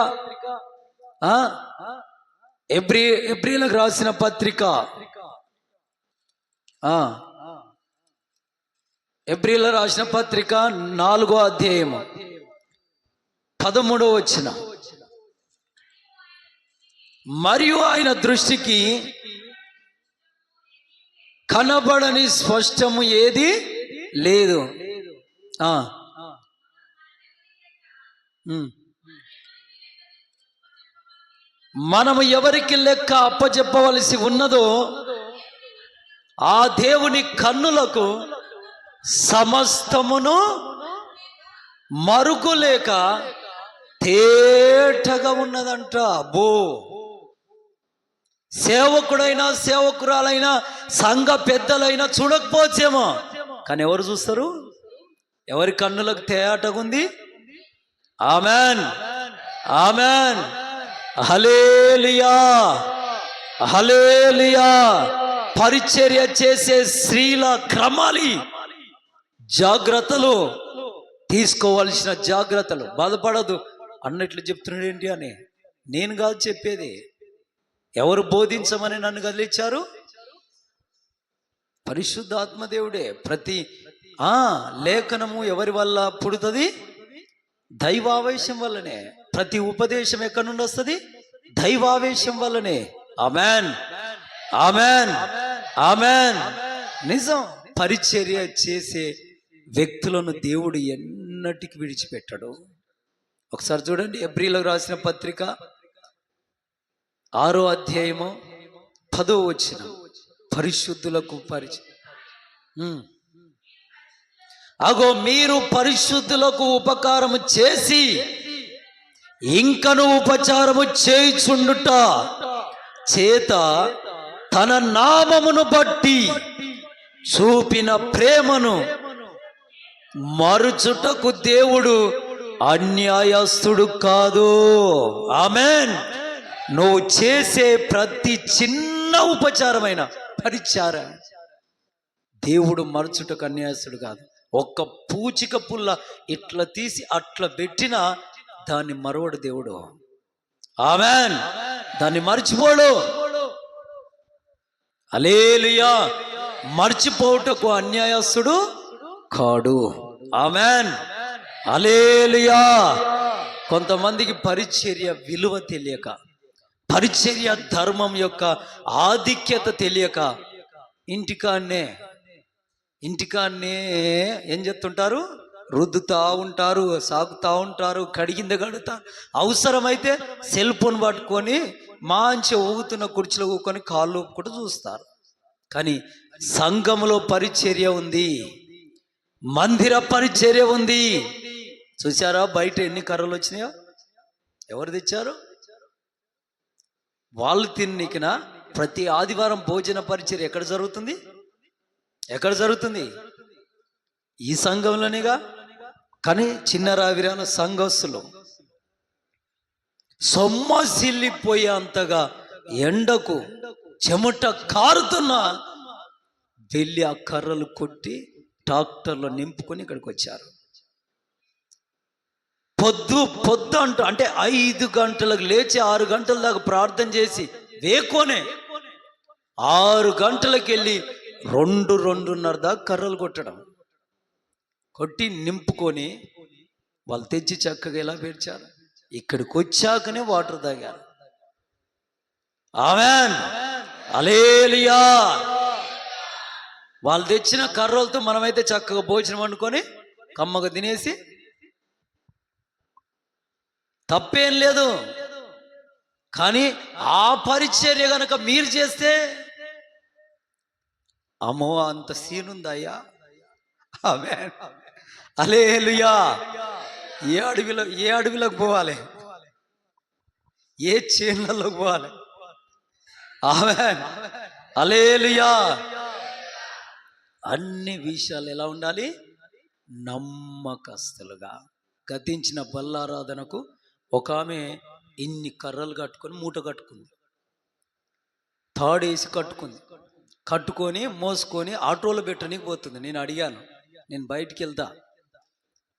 ఎబ్రీలకు రాసిన పత్రిక, ఎబ్రీలకు రాసిన పత్రిక 4వ అధ్యాయము 13వ వచనం. మరియు ఆయన దృష్టికి కనబడని స్పష్టము ఏది లేదు. మనము ఎవరికి లెక్క అప్పచెప్పవలసి ఉన్నదో ఆ దేవుని కన్నులకు సమస్తమును మరుగులేక తేటగా ఉన్నదంట. అబ్బో, సేవకుడైనా సేవకురాలైనా సంఘ పెద్దలైనా చూడకపోవచ్చేమో, కానీ ఎవరు చూస్తారు? ఎవరి కన్నులకు తేటగా ఉంది? ఆమేన్, ఆమేన్, హల్లెలూయా, హల్లెలూయా. పరిచర్య చేసే స్త్రీల క్రమాలి జాగ్రత్తలు తీసుకోవాల్సిన జాగ్రత్తలు. బాధపడదు అన్నట్లు చెప్తున్నాడు ఏంటి అని. నేను కాదు చెప్పేది, ఎవరు బోధించమని నన్ను కదిలిచ్చారు? పరిశుద్ధాత్మ దేవుడే. ప్రతి లేఖనము ఎవరి వల్ల పుడుతుంది? దైవావేశం వల్లనే. ప్రతి ఉపదేశం ఎక్కడి నుండి వస్తుంది? దైవావేశం వల్లనే. Amen, amen, amen. నిజం. పరిచర్య చేసే వ్యక్తులను దేవుడు ఎన్నటికి విడిచిపెట్టాడు. ఒకసారి చూడండి, ఎబ్రీలకు రాసిన పత్రిక 6వ అధ్యాయము 10వ వచనం. పరిశుద్ధులకు అగో మీరు పరిశుద్ధులకు ఉపకారము చేసి ఇంకను ఉపచారము చేయుచుండుట చేత తన నామమును బట్టి చూపిన ప్రేమను మరుచుటకు దేవుడు అన్యాయస్తుడు కాదు. ఆమెన్. నువ్వు చేసే ప్రతి చిన్న ఉపచారమైన పరిచారం దేవుడు మరుచుటకు అన్యాయస్తుడు కాదు. ఒక్క పూచిక పుల్ల ఇట్లా తీసి అట్లా పెట్టినా దాన్ని మరవడు దేవుడు. ఆమెన్. దాన్ని మర్చిపోడు. హల్లెలూయా. మర్చిపోవుటకు అన్యాయస్తుడు కాడు. ఆమెన్. హల్లెలూయా. కొంతమందికి పరిచర్య విలువ తెలియక, పరిచర్య ధర్మం యొక్క ఆధిక్యత తెలియక ఇంటికాన్నే ఏం చేస్తుంటారు? రుద్దుతా ఉంటారు, సాగుతూ ఉంటారు, కడిగింది కడుతారు. అవసరమైతే సెల్ ఫోన్ పట్టుకొని మంచి ఊగుతున్న కుర్చీలో ఊకొని కాళ్ళు ఊపుకుంటూ చూస్తారు. కానీ సంఘములో పరిచర్య ఉంది, మందిర పరిచర్య ఉంది. చూసారా బయట ఎన్ని కర్రలు వచ్చినాయో? ఎవరు తెచ్చారు? వాళ్ళు తిన్నికిన. ప్రతి ఆదివారం భోజన పరిచర్య ఎక్కడ జరుగుతుంది? ఎక్కడ జరుగుతుంది? ఈ సంఘంలోనేగా. కానీ చిన్న రావిరాల సంఘస్థులు సొమ్మసిల్లిపోయే అంతగా ఎండకు చెమట కారుతున్నా వెళ్ళి ఆ కర్రలు కొట్టి ట్రాక్టర్లో నింపుకొని ఇక్కడికి వచ్చారు. పొద్దు అంటే 5 గంటలకు లేచి 6 గంటల దాకా ప్రార్థన చేసి వేకోనే 6 గంటలకు వెళ్ళి 2-2:30 దాకా కర్రలు కొట్టి నింపుకొని వాళ్ళు తెచ్చి చక్కగా ఎలా పేర్చారు? ఇక్కడికి వచ్చాకనే వాటర్ తాగారు. ఆమెన్. హల్లెలూయా. వాళ్ళు తెచ్చిన కర్రలతో మనమైతే చక్కగా భోజనం వండుకొని కమ్మగా తినేసి తప్పేం లేదు. కానీ ఆ పరిచర్య గనక మీరు చేస్తే అమ్మో అంత సీనుందయ్యా. ఆమేన్. హల్లెలూయా. ఏ అడవిలోకి పోవాలి? ఏ చేనులలోకి పోవాలి? ఆమేన్. హల్లెలూయా. అన్ని విషయాలు ఎలా ఉండాలి? నమ్మకస్తులుగా. గతించిన బల్లారాధనకు ఒక ఆమె ఇన్ని కర్రలు కట్టుకొని మూట కట్టుకుంది, తాడేసి కట్టుకొని మోసుకొని ఆటోలో పెట్టడానికి పోతుంది. నేను అడిగాను, నేను బయటికి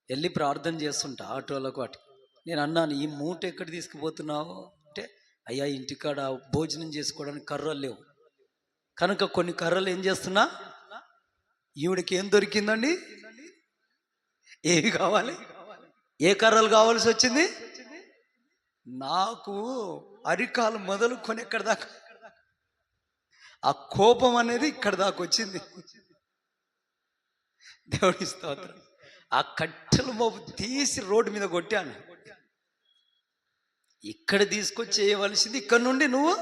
వెళ్ళి ప్రార్థన చేస్తుంటా ఆటోలకు వాటి. నేను అన్నాను, ఈ మూట ఎక్కడ తీసుకుపోతున్నావు అంటే, అయ్యా ఇంటికాడ భోజనం చేసుకోవడానికి కర్రలు లేవు కనుక కొన్ని కర్రలు ఏం చేస్తున్నా. ఈవిడికి ఏం దొరికిందండి? ఏవి కావాలి? ఏ కర్రలు కావాల్సి వచ్చింది? నాకు అరికాలు మొదలుకొని ఎక్కడ దాకా ఆ కోపం అనేది ఇక్కడ దాకా వచ్చింది. దేవుడి స్తోత్రం. ఆ కట్టెల మోపు తీసి రోడ్డు మీద కొట్టాను. ఇక్కడ తీసుకొచ్చి చేయవలసింది ఇక్కడ నుండి నువ్వు.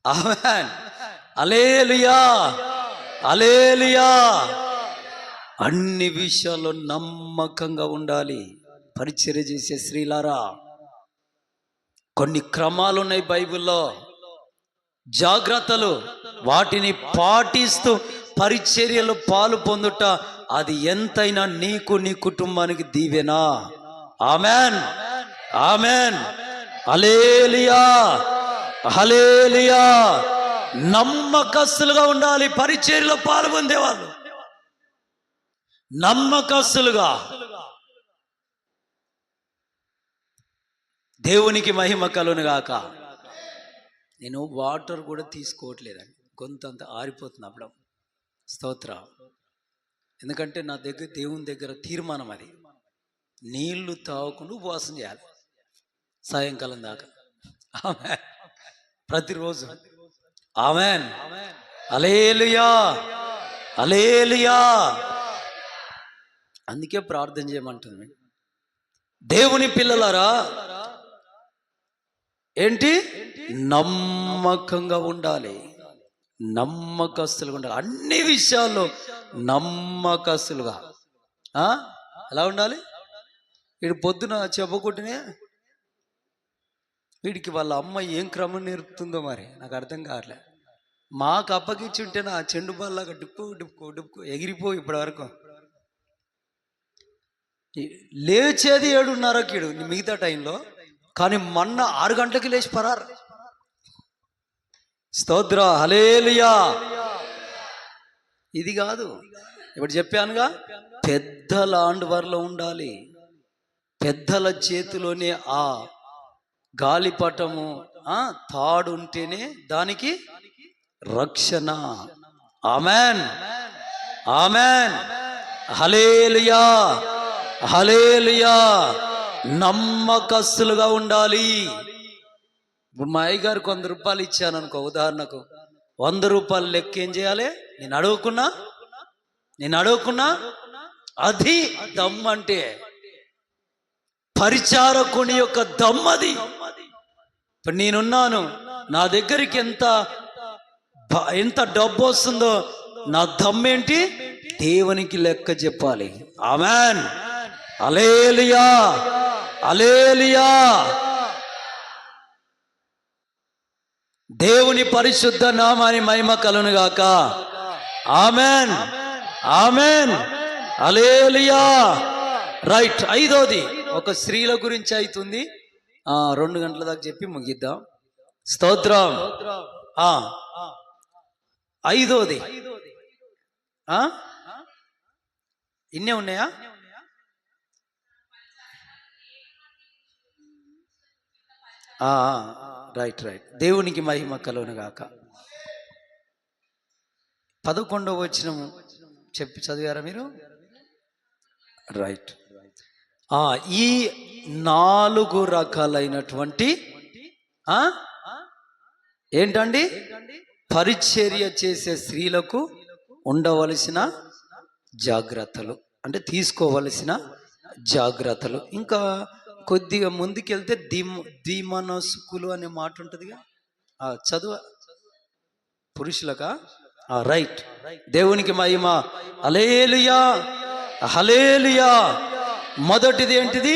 ఆమేన్. హల్లెలూయా. హల్లెలూయా. అన్ని విషయాల్లో నమ్మకంగా ఉండాలి. పరిచర్య చేసే స్త్రీలారా, కొన్ని క్రమాలు ఉన్నాయి బైబిల్లో, జాగ్రత్తలు. వాటిని పాటిస్తూ పరిచర్యలో పాలు పొందుట అది ఎంతైనా నీకు నీ కుటుంబానికి దీవెనా. ఆమేన్. ఆమేన్. హల్లెలూయా. హల్లెలూయా. నమ్మకస్తులుగా ఉండాలి. పరిచర్యలో పాలు పొందేవాళ్ళు నమ్మకస్తులుగా. దేవునికి మహిమ కలుగును గాక. నేను వాటర్ కూడా తీసుకోవట్లేదండి, గొంతంతా ఆరిపోతుంది అప్పుడు. స్తోత్రం. ఎందుకంటే నా దగ్గర దేవుని దగ్గర తీర్మానం అది, నీళ్లు తాగకుండా ఉపవాసం చేయాలి సాయంకాలం దాకా. ఆమెన్. ప్రతిరోజు. ఆమెన్. హల్లెలూయా, హల్లెలూయా. అందుకే ప్రార్థన చేయమంటుంది. దేవుని పిల్లలారా, ఏంటి? నమ్మకంగా ఉండాలి, నమ్మకస్తులుగా ఉండాలి, అన్ని విషయాల్లో నమ్మకస్తులుగా. ఎలా ఉండాలి? వీడు పొద్దున చెప్పకుండానే వీడికి వాళ్ళ అమ్మ ఏం క్రమం నేర్పుతుందో మరి నాకు అర్థం కావట్లే. మాకు అప్పగించి ఉంటే నా చెండు బాల్లాగా డుప్పు డుప్పు డుప్పు ఎగిరిపోయి ఇప్పటి వరకు. లేచేది 7:30కి మిగతా టైంలో, కానీ మొన్న 6 గంటలకి లేచి పరారు. స్తోత్ర, హల్లెలూయా. ఇది కాదు, ఇప్పుడు చెప్పానుగా, పెద్దల అండవర్లో ఉండాలి. పెద్దల చేతిలోనే ఆ గాలిపటము తాడు ఉంటేనే దానికి రక్షణ. ఆమెన్, ఆమెన్, హల్లెలూయా, హల్లెలూయా. నమ్మకస్తులుగా ఉండాలి. ఇప్పుడు మా అయ్యగారు 100 రూపాయలు ఇచ్చాను అనుకో, ఉదాహరణకు 100 రూపాయలు లెక్క ఏం చేయాలి? నేను అడుగుకున్నా అది దమ్ము. అంటే పరిచారకుని యొక్క దమ్మది. ఇప్పుడు నేనున్నాను, నా దగ్గరికి ఎంత డబ్బు వస్తుందో నా దమ్మేంటి? దేవునికి లెక్క చెప్పాలి. ఆమెన్, హల్లెలూయా, హల్లెలూయా. దేవుని పరిశుద్ధ నామాని మహిమ కలుగును గాక. ఆమెన్, ఆమెన్, హల్లెలూయా. రైట్. 5వది ఒక స్త్రీల గురించి అవుతుంది. 2 గంటల దాకా చెప్పి ముగిద్దాం. స్తోత్రం. 5వది ఇన్నే ఉన్నాయా? Right, right. దేవునికి మహిమ కలుగును గాక. 11వ వచనము చెప్పి చదివారా మీరు? రైట్. ఈ 4 రకాలైనటువంటి ఏంటండి? పరిచర్య చేసే స్త్రీలకు ఉండవలసిన జాగ్రత్తలు, అంటే తీసుకోవలసిన జాగ్రత్తలు. ఇంకా కొద్దిగా ముందుకెళ్తే దిమనస్కులు అనే మాట ఉంటుందిగా, చదువు. పురుషులకా? రైట్. దేవునికి మహిమ. హల్లెలూయా, హల్లెలూయా. మొదటిది ఏంటిది?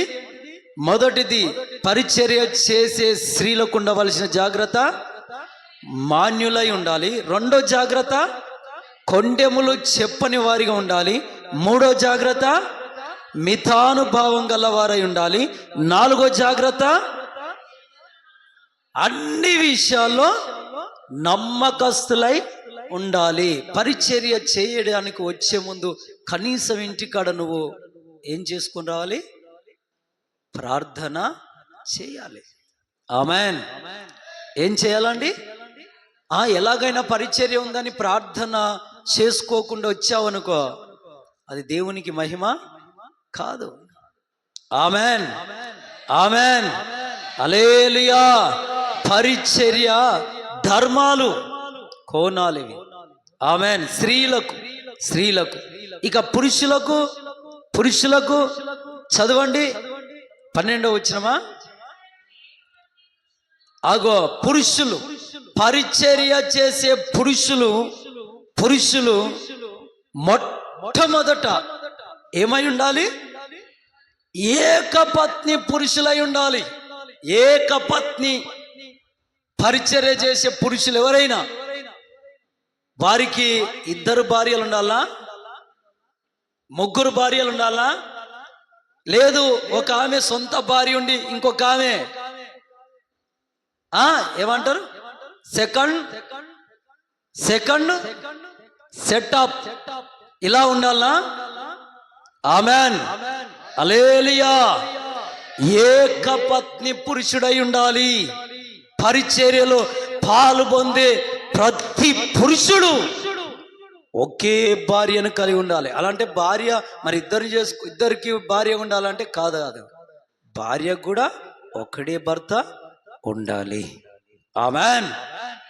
మొదటిది పరిచర్య చేసే స్త్రీలకు ఉండవలసిన జాగ్రత్త, మాన్యులై ఉండాలి. 2వ జాగ్రత్త, కొండెములు చెప్పని వారిగా ఉండాలి. 3వ జాగ్రత్త, మితానుభావం గలవారై ఉండాలి. 4వ జాగ్రత్త, అన్ని విషయాల్లో నమ్మకస్తులై ఉండాలి. పరిచర్య చేయడానికి వచ్చే ముందు కనీసం ఇంటికాడ నువ్వు ఏం చేసుకుని రావాలి? ప్రార్థన చేయాలి. ఆమెన్. ఏం చేయాలండి? ఎలాగైనా పరిచర్య ఉందని ప్రార్థన చేసుకోకుండా వచ్చావనుకో, అది దేవునికి మహిమ కాదు. ఆమెన్, ఆమెన్, హల్లెలూయా. పరిచర్య ధర్మాలు, కోణాలు ఇవి. ఆమెన్. స్త్రీలకు. ఇక పురుషులకు చదవండి 12వ వచనమా? పురుషులు, పరిచర్య చేసే పురుషులు మొట్టమొదట ఏమై ఉండాలి? ఏకపత్ని పురుషులై ఉండాలి. ఏకపత్ని పరిచర్య చేసే పురుషులు ఎవరైనా వారికి 2 భార్యలు ఉండాలా? 3 భార్యలు ఉండాలా? లేదు, ఒక ఆమె సొంత భార్య ఉండి ఇంకొక ఆమె ఏమంటారు సెకండ్ సెటప్, ఇలా ఉండాలా? ఆమెన్, హల్లెలూయా. ఏకపత్ని పురుషుడై ఉండాలి. పరిచర్యలో పాలు పొందే ప్రతి పురుషుడు ఒకే భార్యను కలిగి ఉండాలి. అలాంటే భార్య మరి ఇద్దరికి భార్య ఉండాలంటే కాదు. భార్యకు కూడా ఒకడే భర్త ఉండాలి. Amen,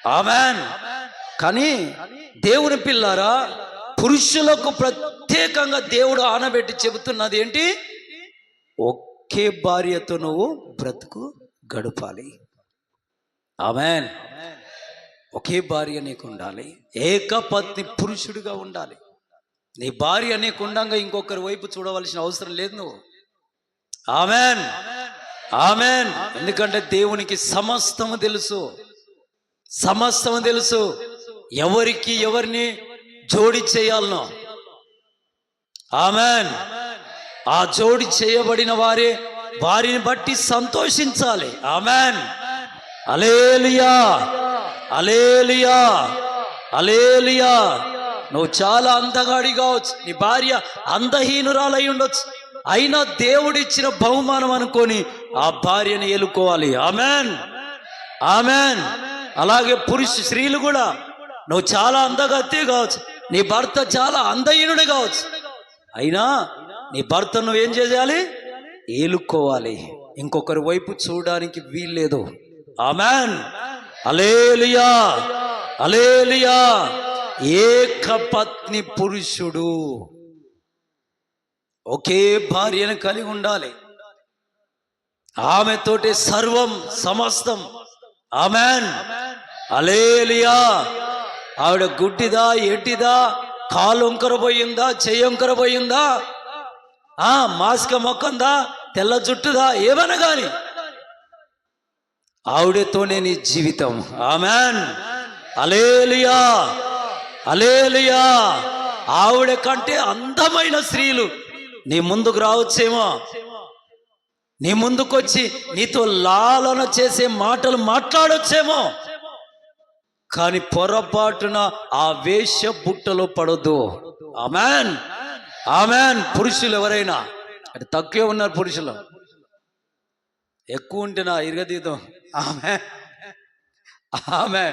amen. కానీ దేవుని పిల్లారా, పురుషులకు ప్రత్యేకంగా దేవుడు ఆనబెట్టి చెబుతున్నది ఏంటి? ఒకే భార్యతో నువ్వు బ్రతుకు గడపాలి. ఆమెన్. ఒకే భార్య నీకు ఉండాలి. ఏకపత్ని పురుషుడిగా ఉండాలి. నీ భార్య నీకు ఉండంగా ఇంకొకరి వైపు చూడవలసిన అవసరం లేదు నువ్వు. Amen, amen. ఎందుకంటే దేవునికి సమస్తము తెలుసు, సమస్తము తెలుసు. ఎవరికి ఎవరిని జోడి చేయాలనో. ఆమెన్. ఆ జోడి చేయబడిన వారిని బట్టి సంతోషించాలి. ఆమెన్. హల్లెలూయా, హల్లెలూయా, హల్లెలూయా. నువ్వు చాలా అందగాడి కావచ్చు, నీ భార్య అందహీనురాలై ఉండొచ్చు, అయినా దేవుడిచ్చిన బహుమానం అనుకొని ఆ భార్యను ఏలుకోవాలి. Amen, amen. అలాగే స్త్రీలు కూడా, నువ్వు చాలా అందగత్తే కావచ్చు, నీ భర్త చాలా అందహీనుడే కావచ్చు, అయినా నీ భర్త నువ్వేం చేయాలి? ఏలుకోవాలి. ఇంకొకరి వైపు చూడడానికి వీల్లేదు. ఆమెన్, హల్లెలూయా, హల్లెలూయా. ఏకపత్ని పురుషుడు ఒకే భార్యను కలిగి ఉండాలి. ఆమెతోటే సర్వం సమస్తం. ఆమెన్, హల్లెలూయా. ఆవిడ గుడ్డిదా, ఎట్టిదా, కాలు వంకరపోయిందా, చెయ్యి వంకరపోయిందా, మాస్క మొక్కందా, తెల్ల జుట్టుదా, ఏమన్నా గాని ఆవిడతోనే నీ జీవితం. ఆమెన్, హల్లెలూయా, హల్లెలూయా. ఆవిడ కంటే అందమైన స్త్రీలు నీ ముందుకు రావచ్చేమో, నీ ముందుకొచ్చి నీతో లాలన చేసే మాటలు మాట్లాడొచ్చేమో, కానీ పొరపాటున ఆ వేశ్య బుట్టలో పడొద్దు. Amen, amen. పురుషులు ఎవరైనా అంటే తక్కువే ఉన్నారు, పురుషులు ఎక్కువ ఉంటే నా ఇరగదీతం. ఆమె, ఆమె.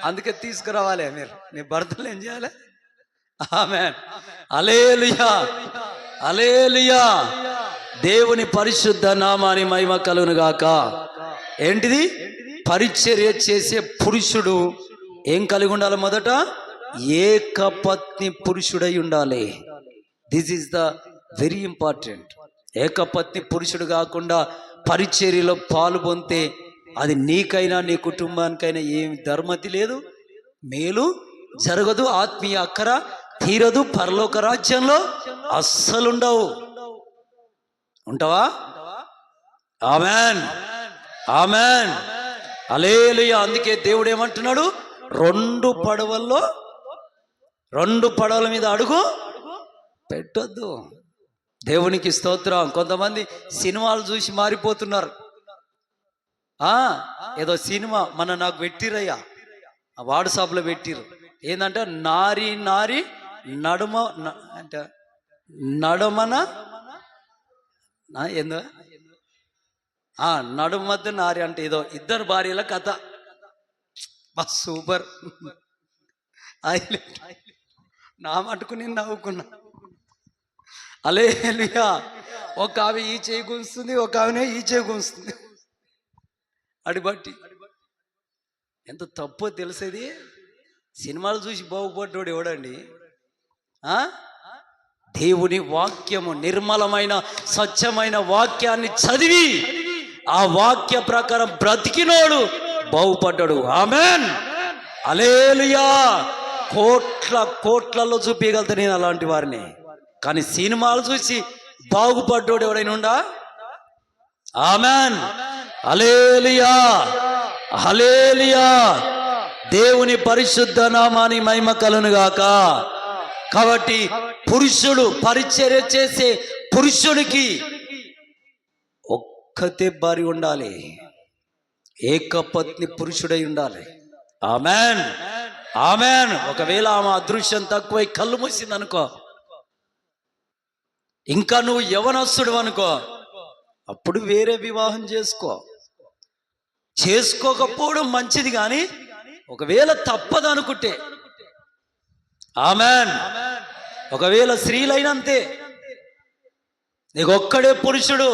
అందుకే తీసుకురావాలి మీరు, నీ భర్తలు ఏం చేయాలి? ఆమెన్, హల్లెలూయా, హల్లెలూయా. దేవుని పరిశుద్ధ నామాని మహిమ కలుగును గాక. ఏంటిది? పరిచర్య చేసే పురుషుడు ఏం కలిగి ఉండాలి? మొదట ఏకపత్ని పురుషుడై ఉండాలి. This is the very important. ఏకపత్ని పురుషుడు కాకుండా పరిచర్యలో పాలు పొందితే అది నీకైనా నీ కుటుంబానికైనా ఏమి ధర్మతి లేదు, మేలు జరగదు, ఆత్మీయ అక్కర తీరదు, పరలోక రాజ్యంలో అస్సలుండవు. ఉంటావా? ఆమెన్, ఆమెన్, హల్లెలూయా. అందుకే దేవుడు ఏమంటున్నాడు? రెండు పడవల మీద అడుగు పెట్టొద్దు. దేవునికి స్తోత్రం. కొంతమంది సినిమాలు చూసి మారిపోతున్నారు. ఏదో సినిమా నాకు పెట్టిరయ్యా, వాట్సాప్లో పెట్టిరు. ఏంటంటే నారి నారి నడుమ అంటే నడుమన ఏందో నడుమద్దు నారి అంటే ఏదో ఇద్దరు భార్యల కథ. సూపర్. నా మటుకు నేను నవ్వుకున్నా. హల్లెలూయా. ఒక ఆమె ఈ చేయి గుంస్తుంది, ఒక ఆమెనే ఈ చేయి గుంస్తుంది. అడిబట్టి ఎంత తప్పో తెలిసేది. సినిమాలు చూసి బాగుపడ్డాడు ఎవడండి? దేవుని వాక్యము, నిర్మలమైన స్వచ్ఛమైన వాక్యాన్ని చదివి ఆ వాక్య ప్రకారం బ్రతికినోడు బాగుపడ్డాడు. ఆమెన్, హల్లెలూయా. కోట్లలో చూపించగలుగుతా నేను అలాంటి వారిని. కానీ సినిమాలు చూసి బాగుపడ్డాడు ఎవడైనా ఉండా? ఆమెన్, హల్లెలూయా, హల్లెలూయా. దేవుని పరిశుద్ధ నామాని మహిమ కలుగును గాక. కాబట్టి పురుషుడు పరిచర్య చేసే పురుషుడికి ఒక్కతే భార్య ఉండాలి, ఏకపత్ని పురుషుడై ఉండాలి. Amen, amen. ఒకవేళ ఆమె అదృశ్యం తక్కువై కళ్ళు మూసింది అనుకో, ఇంకా నువ్వు యవనస్తుడు అనుకో, అప్పుడు వేరే వివాహం చేసుకోకపోవడం మంచిది. కానీ ఒకవేళ తప్పదనుకుంటే ఆమెన్. ఒకవేళ స్త్రీలైనంతే, నీకొక్కడే పురుషుడు.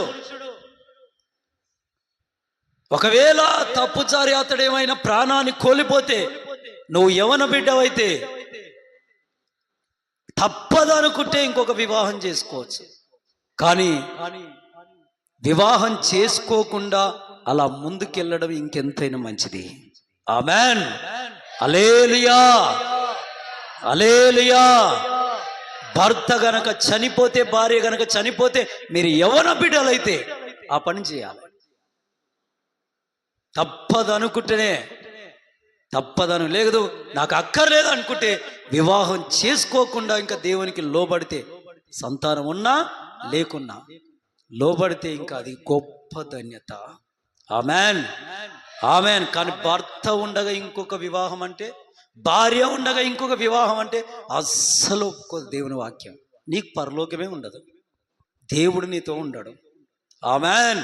ఒకవేళ తప్పుచారి అతడేమైనా ప్రాణాన్ని కోల్పోతే, నువ్వు యవన బిడ్డవైతే తప్పదనుకుంటే ఇంకొక వివాహం చేసుకోవచ్చు. కానీ వివాహం చేసుకోకుండా అలా ముందుకెళ్ళడం ఇంకెంతైనా మంచిది. ఆమెన్. హల్లెలూయా, హల్లెలూయా. భర్త గనక చనిపోతే, భార్య గనక చనిపోతే, మీరు యవన బిడ్డలైతే ఆ పని చేయాలి. తప్పదనుకుంటేనే, తప్పదను లేదు నాకు అక్కర్లేదు అనుకుంటే, వివాహం చేసుకోకుండా ఇంకా దేవునికి లోబడితే, సంతానం ఉన్నా లేకున్నా లోబడితే ఇంకా అది గొప్ప ధన్యత. Amen, amen. కానీ భర్త ఉండగా ఇంకొక వివాహం అంటే, భార్య ఉండగా ఇంకొక వివాహం అంటే అస్సలు ఒప్పుకోదు దేవుని వాక్యం. నీకు పరలోకమే ఉండదు, దేవుడు నీతో ఉండడు. ఆమెన్.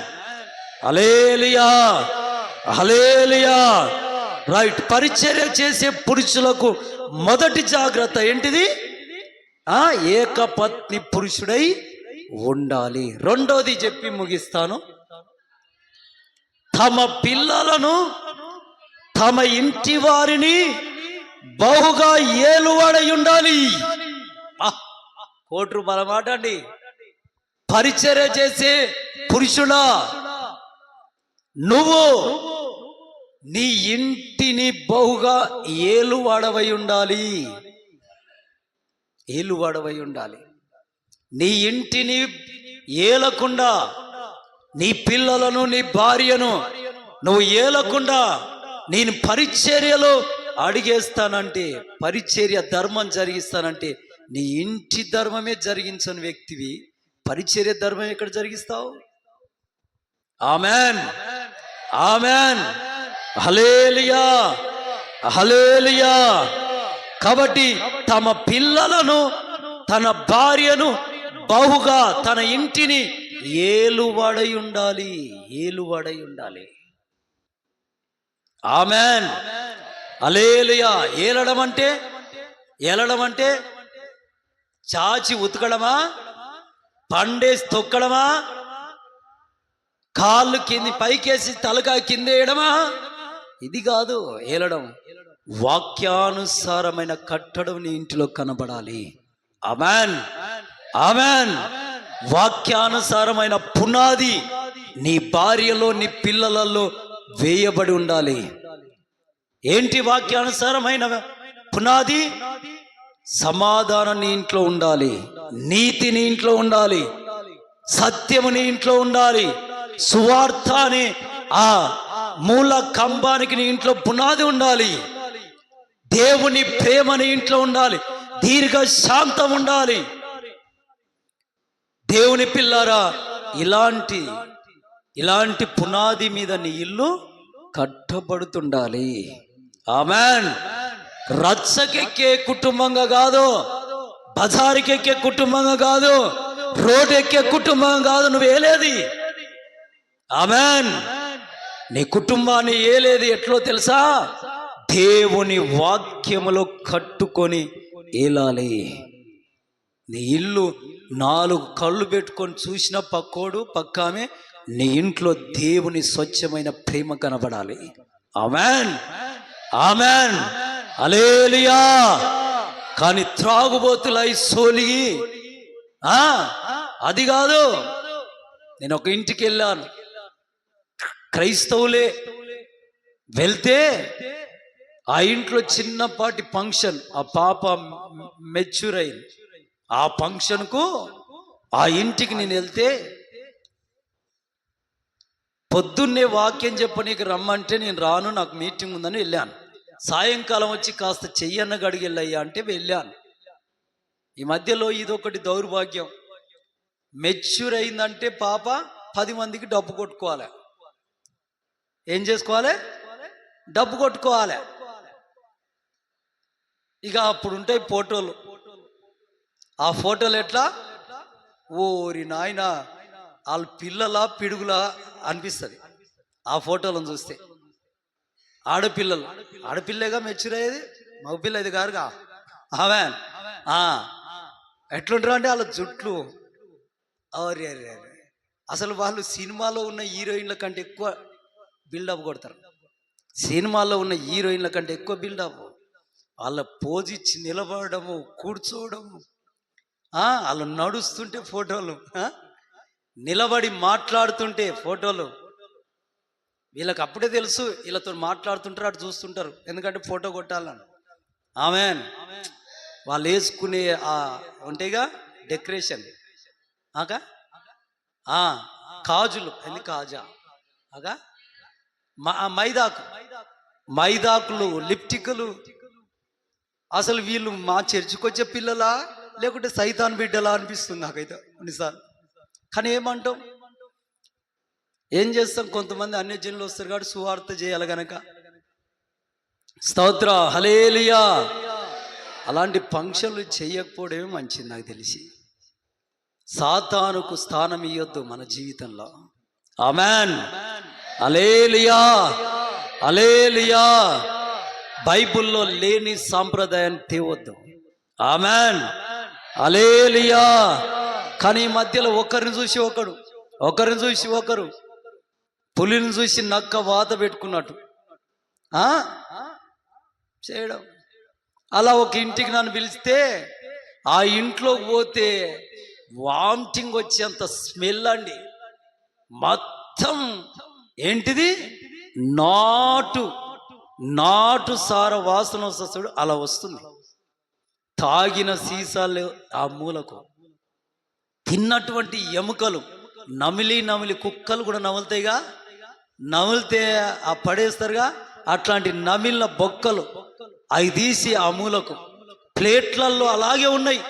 హల్లెలూయా, హల్లెలూయా. రైట్. పరిచర్య చేసే పురుషులకు మొదటి జాగ్రత్త ఏంటిది? ఏకపత్ని పురుషుడై ఉండాలి. రెండోది చెప్పి ముగిస్తాను. తమ పిల్లలను, తమ ఇంటి వారిని బహుగా ఏలువాడై ఉండాలి. కోట్రు బలమాట అండి. పరిచర్య చేసే పురుషుడా, నువ్వు నీ ఇంటిని బహుగా ఏలువాడవై ఉండాలి. ఏలువాడవై ఉండాలి. నీ ఇంటిని ఏలకుండా, నీ పిల్లలను, నీ భార్యను నువ్వు ఏలకుండా నేను పరిచర్యలో అడిగేస్తానంటే, పరిచర్య ధర్మం జరిగిస్తానంటే, నీ ఇంటి ధర్మమే జరిగించని వ్యక్తివి పరిచర్య ధర్మం ఎక్కడ జరిగిస్తావు? Amen, amen. హల్లెలూయా, హల్లెలూయా. కాబట్టి తమ పిల్లలను, తన భార్యను బహుగా, తన ఇంటిని ఏలువాడై ఉండాలి, ఏలువాడై ఉండాలి. ఆమెన్, హల్లెలూయా. ఏలడం అంటే చాచి ఉతకడమా, పండేసి తొక్కడమా, కాళ్ళు కింది పైకేసి తలకాయ కింద వేయడమా? ఇది కాదు ఏలడం. వాక్యానుసారమైన కట్టడం నీ ఇంటిలో కనబడాలి. Amen, amen. వాక్యానుసారమైన పునాది నీ భార్యలో, నీ పిల్లలలో వేయబడి ఉండాలి. ఏంటి వాక్యానుసారమైన పునాది? సమాధానం నీ ఇంట్లో ఉండాలి, నీతి నీ ఇంట్లో ఉండాలి, సత్యము నీ ఇంట్లో ఉండాలి, సువార్త అనే ఆ మూల కంబానికి నీ ఇంట్లో పునాది ఉండాలి, దేవుని ప్రేమ నీ ఇంట్లో ఉండాలి, దీర్ఘ శాంతం ఉండాలి. దేవుని పిల్లారా, ఇలాంటి పునాది మీద నీ ఇల్లు కట్టబడుతుండాలి. ఆమెన్. రచ్చకెక్కే కుటుంబంగా కాదు, బజారుకెక్కే కుటుంబంగా కాదు, రోడ్ ఎక్కే కుటుంబం కాదు నువ్వు ఏలేది. ఆమెన్. నీ కుటుంబాన్ని ఏలేది ఎట్లో తెలుసా? దేవుని వాక్యములో కట్టుకొని ఏలాలి. నీ ఇల్లు 4 కళ్ళు పెట్టుకొని చూసిన పక్కోడు పక్కామే, నీ ఇంట్లో దేవుని స్వచ్ఛమైన ప్రేమ కనబడాలి. Amen, amen. హల్లెలూయా. కానీ త్రాగుబోతులై సోలిగి అది కాదు. నేను ఒక ఇంటికి వెళ్ళాను, క్రైస్తవులే. వెళ్తే ఆ ఇంట్లో చిన్నపాటి ఫంక్షన్, ఆ పాప మెచ్యూర్ అయింది. ఆ ఫంక్షన్కు ఆ ఇంటికి నేను వెళ్తే, పొద్దున్నే వాక్యం చెప్పనీకి రమ్మంటే నేను రాను, నాకు మీటింగ్ ఉందని వెళ్ళాను. సాయంకాలం వచ్చి కాస్త చెయ్యన్న గడికి వెళ్ళయ్యా అంటే వెళ్ళాను. ఈ మధ్యలో ఇదొకటి దౌర్భాగ్యం. మెచ్యూర్ అయిందంటే పాప 10 మందికి డబ్బు కొట్టుకోవాలి. ఏం చేసుకోవాలి? డబ్బు కొట్టుకోవాలి. ఇక అప్పుడు ఉంటాయి ఫోటోలు. ఆ ఫోటోలు ఎట్లా? ఓరి నాయన, వాళ్ళ పిల్లల పిడుగులా అనిపిస్తుంది ఆ ఫోటోలను చూస్తే. ఆడపిల్లలేగా మెచ్యూర్ అయ్యేది, మగపిల్ల ఇది గారుగా. ఆమెన్. ఎట్లుంటారు అంటే వాళ్ళ జుట్లు అరే అరే అరే. అసలు వాళ్ళు సినిమాలో ఉన్న హీరోయిన్ల కంటే ఎక్కువ బిల్డప్ కొడతారు. సినిమాలో ఉన్న హీరోయిన్ల కంటే ఎక్కువ బిల్డప్. వాళ్ళ పోజ్ ఇచ్చి నిలబడము, కూర్చోవడము, వాళ్ళు నడుస్తుంటే ఫోటోలు, నిలబడి మాట్లాడుతుంటే ఫోటోలు. వీళ్ళకి అప్పుడే తెలుసు వీళ్ళతో మాట్లాడుతుంటారు, అటు చూస్తుంటారు, ఎందుకంటే ఫోటో కొట్టాలని. ఆమెన్. వాళ్ళు వేసుకునే ఉంటాయిగా డెకరేషన్, కాజులు, ఎందుకు కాజా, మైదాకులు, లిప్టిక్లు. అసలు వీళ్ళు మా చర్చికి వచ్చే పిల్లలా లేకుంటే సైతాన్ బిడ్డలా అనిపిస్తుంది నాకైతే కొన్నిసార్లు. కానీ ఏమంటాం, ఏం చేస్తాం, కొంతమంది అన్య జనులు వస్తారు కాబట్టి సువార్త చేయాలి గనక. స్తోత్ర, హల్లెలూయా. అలాంటి ఫంక్షన్లు చేయకపోవడమే మంచిది నాకు తెలిసి. సాతానుకు స్థానం ఇవ్వద్దు మన జీవితంలో. ఆమెన్, హల్లెలూయా, హల్లెలూయా. బైబిల్లో లేని సాంప్రదాయాన్ని తేవద్దు. Amen, hallelujah. కానీ ఈ మధ్యలో ఒకరిని చూసి ఒకరు పులిని చూసి నక్క వాత పెట్టుకున్నట్టు చేయడం. అలా ఒక ఇంటికి నన్ను పిలిస్తే ఆ ఇంట్లోకి పోతే వామిటింగ్ వచ్చేంత స్మెల్ అండి. మొత్తం ఏంటిది, నాటు సార వాసన వస్తుంది, అలా వస్తుంది. తాగిన సీసాలు ఆ మూలకు, తిన్నటువంటి ఎముకలు, నమిలి కుక్కలు కూడా నములుతాయిగా, నమిలితే ఆ పడేస్తారుగా, అట్లాంటి నమిలిన బొక్కలు అవి తీసి ఆ మూలకు ప్లేట్లలో అలాగే ఉన్నాయి.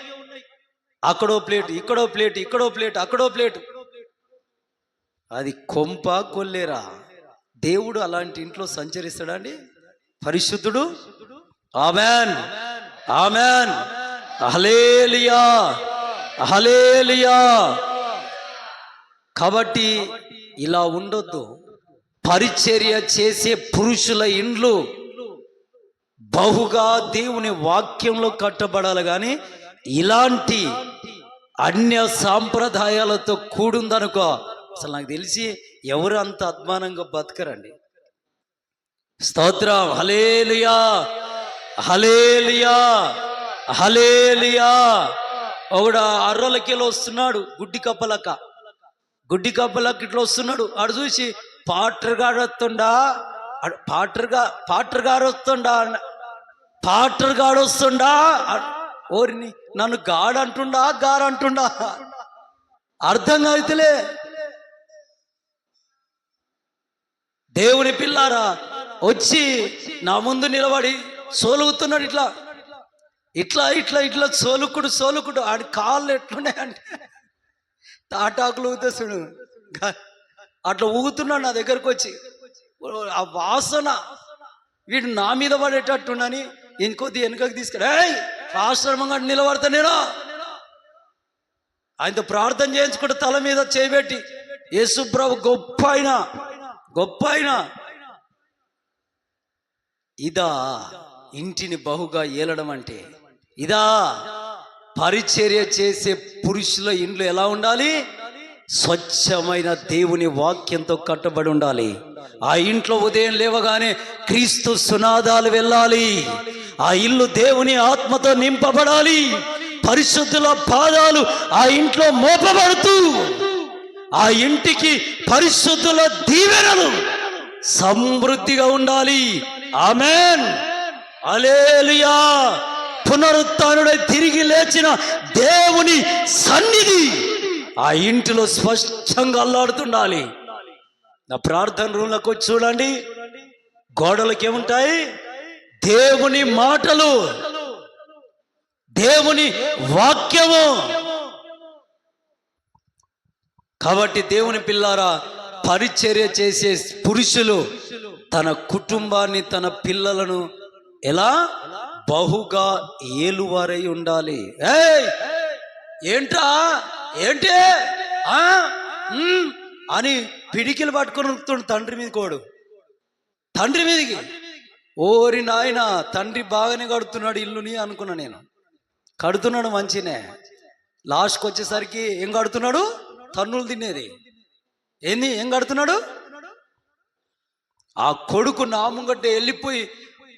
అక్కడో ప్లేట్, ఇక్కడో ప్లేట్, ఇక్కడో ప్లేట్, అక్కడో ప్లేట్. అది కొంప కొల్లేరా. దేవుడు అలాంటి ఇంట్లో సంచరిస్తాడండి? పరిశుద్ధుడు. ఆమెన్, ఆమెన్, హల్లెలూయా, హల్లెలూయా. కాబట్టి ఇలా ఉండొద్దు. పరిచర్య చేసే పురుషుల ఇండ్లు బహుగా దేవుని వాక్యంలో కట్టబడాలి. కానీ ఇలాంటి అన్య సాంప్రదాయాలతో కూడుందనుకో, అసలు నాకు తెలిసి ఎవరు అంత అద్మానంగా బతకరండి. స్తోత్రం, హల్లెలూయా, హల్లెలూయా, హల్లెలూయా. ఒకడు అర్రలకెళ్ళి వస్తున్నాడు, గుడ్డి కప్పలక్క ఇట్లా వస్తున్నాడు. ఆడు చూసి పాటర్ గారు వస్తుండా, ఓరిని నన్ను గారంటుండా అర్థం కాదులే. దేవుని పిల్లారా వచ్చి నా ముందు నిలబడి సోలుగుతున్నాడు. ఇట్లా సోలుకుడు ఆడి కాళ్ళు ఎట్లున్నాయంటే తాటాకులు ఊగుతాడు. అట్లా ఊగుతున్నాడు నా దగ్గరకు వచ్చి. ఆ వాసన వీడు నా మీద పడేటట్టునని ఇంకొద్ది వెనుకకి తీసుకురా, ఆశ్రమంగా నిలబడతా నేను. ఆయనతో ప్రార్థన చేయించుకుంటే తల మీద చేయబెట్టి, యేసుప్రభు గొప్ప ఆయన. ఇదా ఇంటిని బహుగా ఏలడం అంటే? ఇదా పరిచర్య చేసే పురుషుల ఇండ్లు ఎలా ఉండాలి? స్వచ్ఛమైన దేవుని వాక్యంతో కట్టబడి ఉండాలి. ఆ ఇంట్లో ఉదయం లేవగానే క్రీస్తు సునాదాలు వెళ్ళాలి. ఆ ఇల్లు దేవుని ఆత్మతో నింపబడాలి. పరిశుద్ధుల పాదాలు ఆ ఇంట్లో మోపబడుతూ ఆ ఇంటికి పరిశుద్ధుల దీవెనలు సమృద్ధిగా ఉండాలి. ఆమెన్, హల్లెలూయా. పునరుత్థానుడై తిరిగి లేచిన దేవుని సన్నిధి ఆ ఇంటిలో స్పష్టంగా అల్లాడుతుండాలి. నా ప్రార్థన రూమ్లోకి వచ్చి చూడండి, గోడలకి ఏముంటాయి? దేవుని మాటలు, దేవుని వాక్యము. కాబట్టి దేవుని పిల్లారా, పరిచర్య చేసే పురుషులు తన కుటుంబాన్ని, తన పిల్లలను ఎలా బహుగా ఏలువారై ఉండాలి. ఏంటి అని పిడికిలు పట్టుకొని తండ్రి మీద కోడు, తండ్రి మీదకి. ఓరి నాయన, తండ్రి బాగానే కడుతున్నాడు ఇల్లుని అనుకున్నా నేను. కడుతున్నాడు మంచినే, లాస్ట్కి వచ్చేసరికి ఏం కడుతున్నాడు? తన్నులు తినేది. ఏం కడుతున్నాడు? ఆ కొడుకు నా ముంగట్టే వెళ్ళిపోయి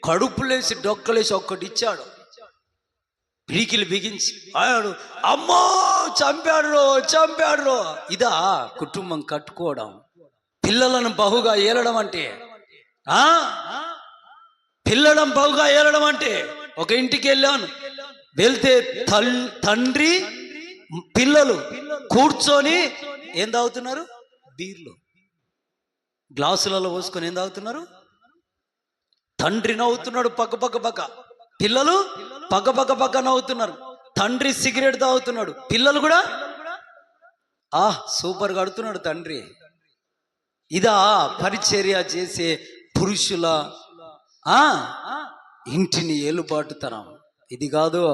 కడుపులేసి డొక్కలేసి ఒక్కటి ఇచ్చాడు, పిడికిలు బిగించి ఆడు, అమ్మో చంపాడు. ఇదా కుటుంబం కట్టుకోవడం, పిల్లలను బహుగా ఏలడం అంటే? బహుగా ఏలడం అంటే, ఒక ఇంటికి వెళ్తే తండ్రి పిల్లలు కూర్చొని ఏం తాగుతున్నారు? బీర్లు గ్లాసులలో పోసుకొని ఏం తాగుతున్నారు? తండ్రి నవ్వుతున్నాడు పక్క, పిల్లలు పక్క నవ్వుతున్నారు. తండ్రి సిగరెట్ తాగుతున్నాడు, పిల్లలు కూడా సూపర్ కడుతున్నాడు తండ్రి. ఇదా పరిచర్య చేసే పురుషుల ఇంటిని ఏలుబాటుతనం? ఇది కాదు.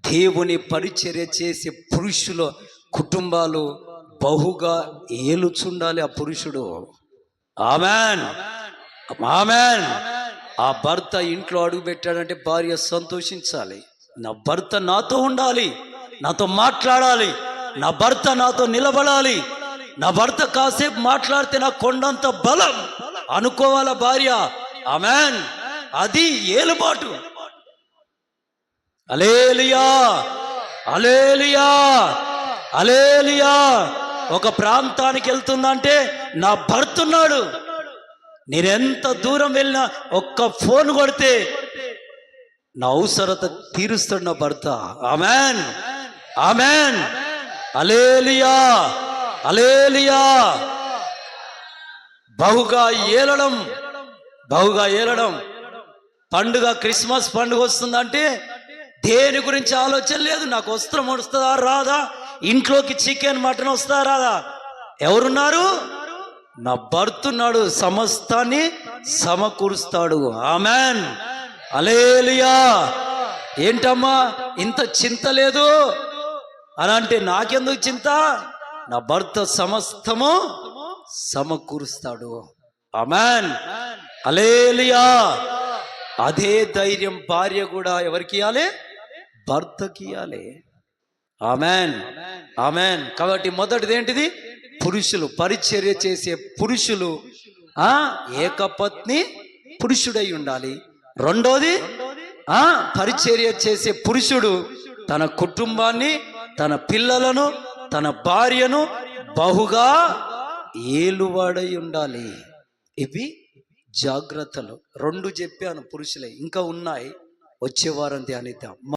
దేవుని పరిచర్య చేసే పురుషుల కుటుంబాలు బహుగా ఏలుచుండాలి ఆ పురుషుడు. ఆమెన్. ఆ భర్త ఇంట్లో అడుగు పెట్టాడంటే భార్య సంతోషించాలి. నా భర్త నాతో ఉండాలి, నాతో మాట్లాడాలి, నా భర్త నాతో నిలబడాలి, నా భర్త కాసేపు మాట్లాడితే నా కొండంత బలం అనుకోవాల భార్య. ఆమెన్. అది ఏలుబాటు. హల్లెలూయా, హల్లెలూయా, హల్లెలూయా. ఒక ప్రాంతానికి వెళ్తుందంటే నా భర్త ఉన్నాడు, నేనెంత దూరం వెళ్ళినా ఒక్క ఫోన్ కొడితే నా అవసరత తీరుస్తాడు నా భర్త. ఆమెన్, ఆమెన్, హల్లెలూయా, హల్లెలూయా. బహుగా ఏలడం. పండుగ, క్రిస్మస్ పండుగ వస్తుందంటే దేని గురించి ఆలోచన లేదు. నాకు వస్త్రం వస్తుందా రాదా, ఇంట్లోకి చికెన్ మటన్ వస్తుందా రాదా, ఎవరున్నారు? నా భర్త ఉన్నాడు, సమస్తాన్ని సమకూరుస్తాడు. ఆమెన్, హల్లెలూయా. ఏంటమ్మా ఇంత చింత లేదు అని అంటే, నాకెందుకు చింత? నా భర్త సమస్తము సమకూరుస్తాడు. ఆమెన్, హల్లెలూయా. అదే ధైర్యం భార్య కూడా ఎవరికి ఇవ్వాలి? భర్తకి ఇవ్వాలి. Amen, amen. కాబట్టి మొదటిది ఏంటిది? పురుషులు, పరిచర్య చేసే పురుషులు ఏకపత్ని పురుషుడై ఉండాలి. రెండోది, పరిచర్య చేసే పురుషుడు తన కుటుంబాన్ని, తన పిల్లలను, తన భార్యను బహుగా ఏలువాడై ఉండాలి. ఇవి జాగ్రత్తలు. 2 చెప్పాను పురుషులే, ఇంకా ఉన్నాయి, వచ్చే వారం ధ్యానిద్దాం.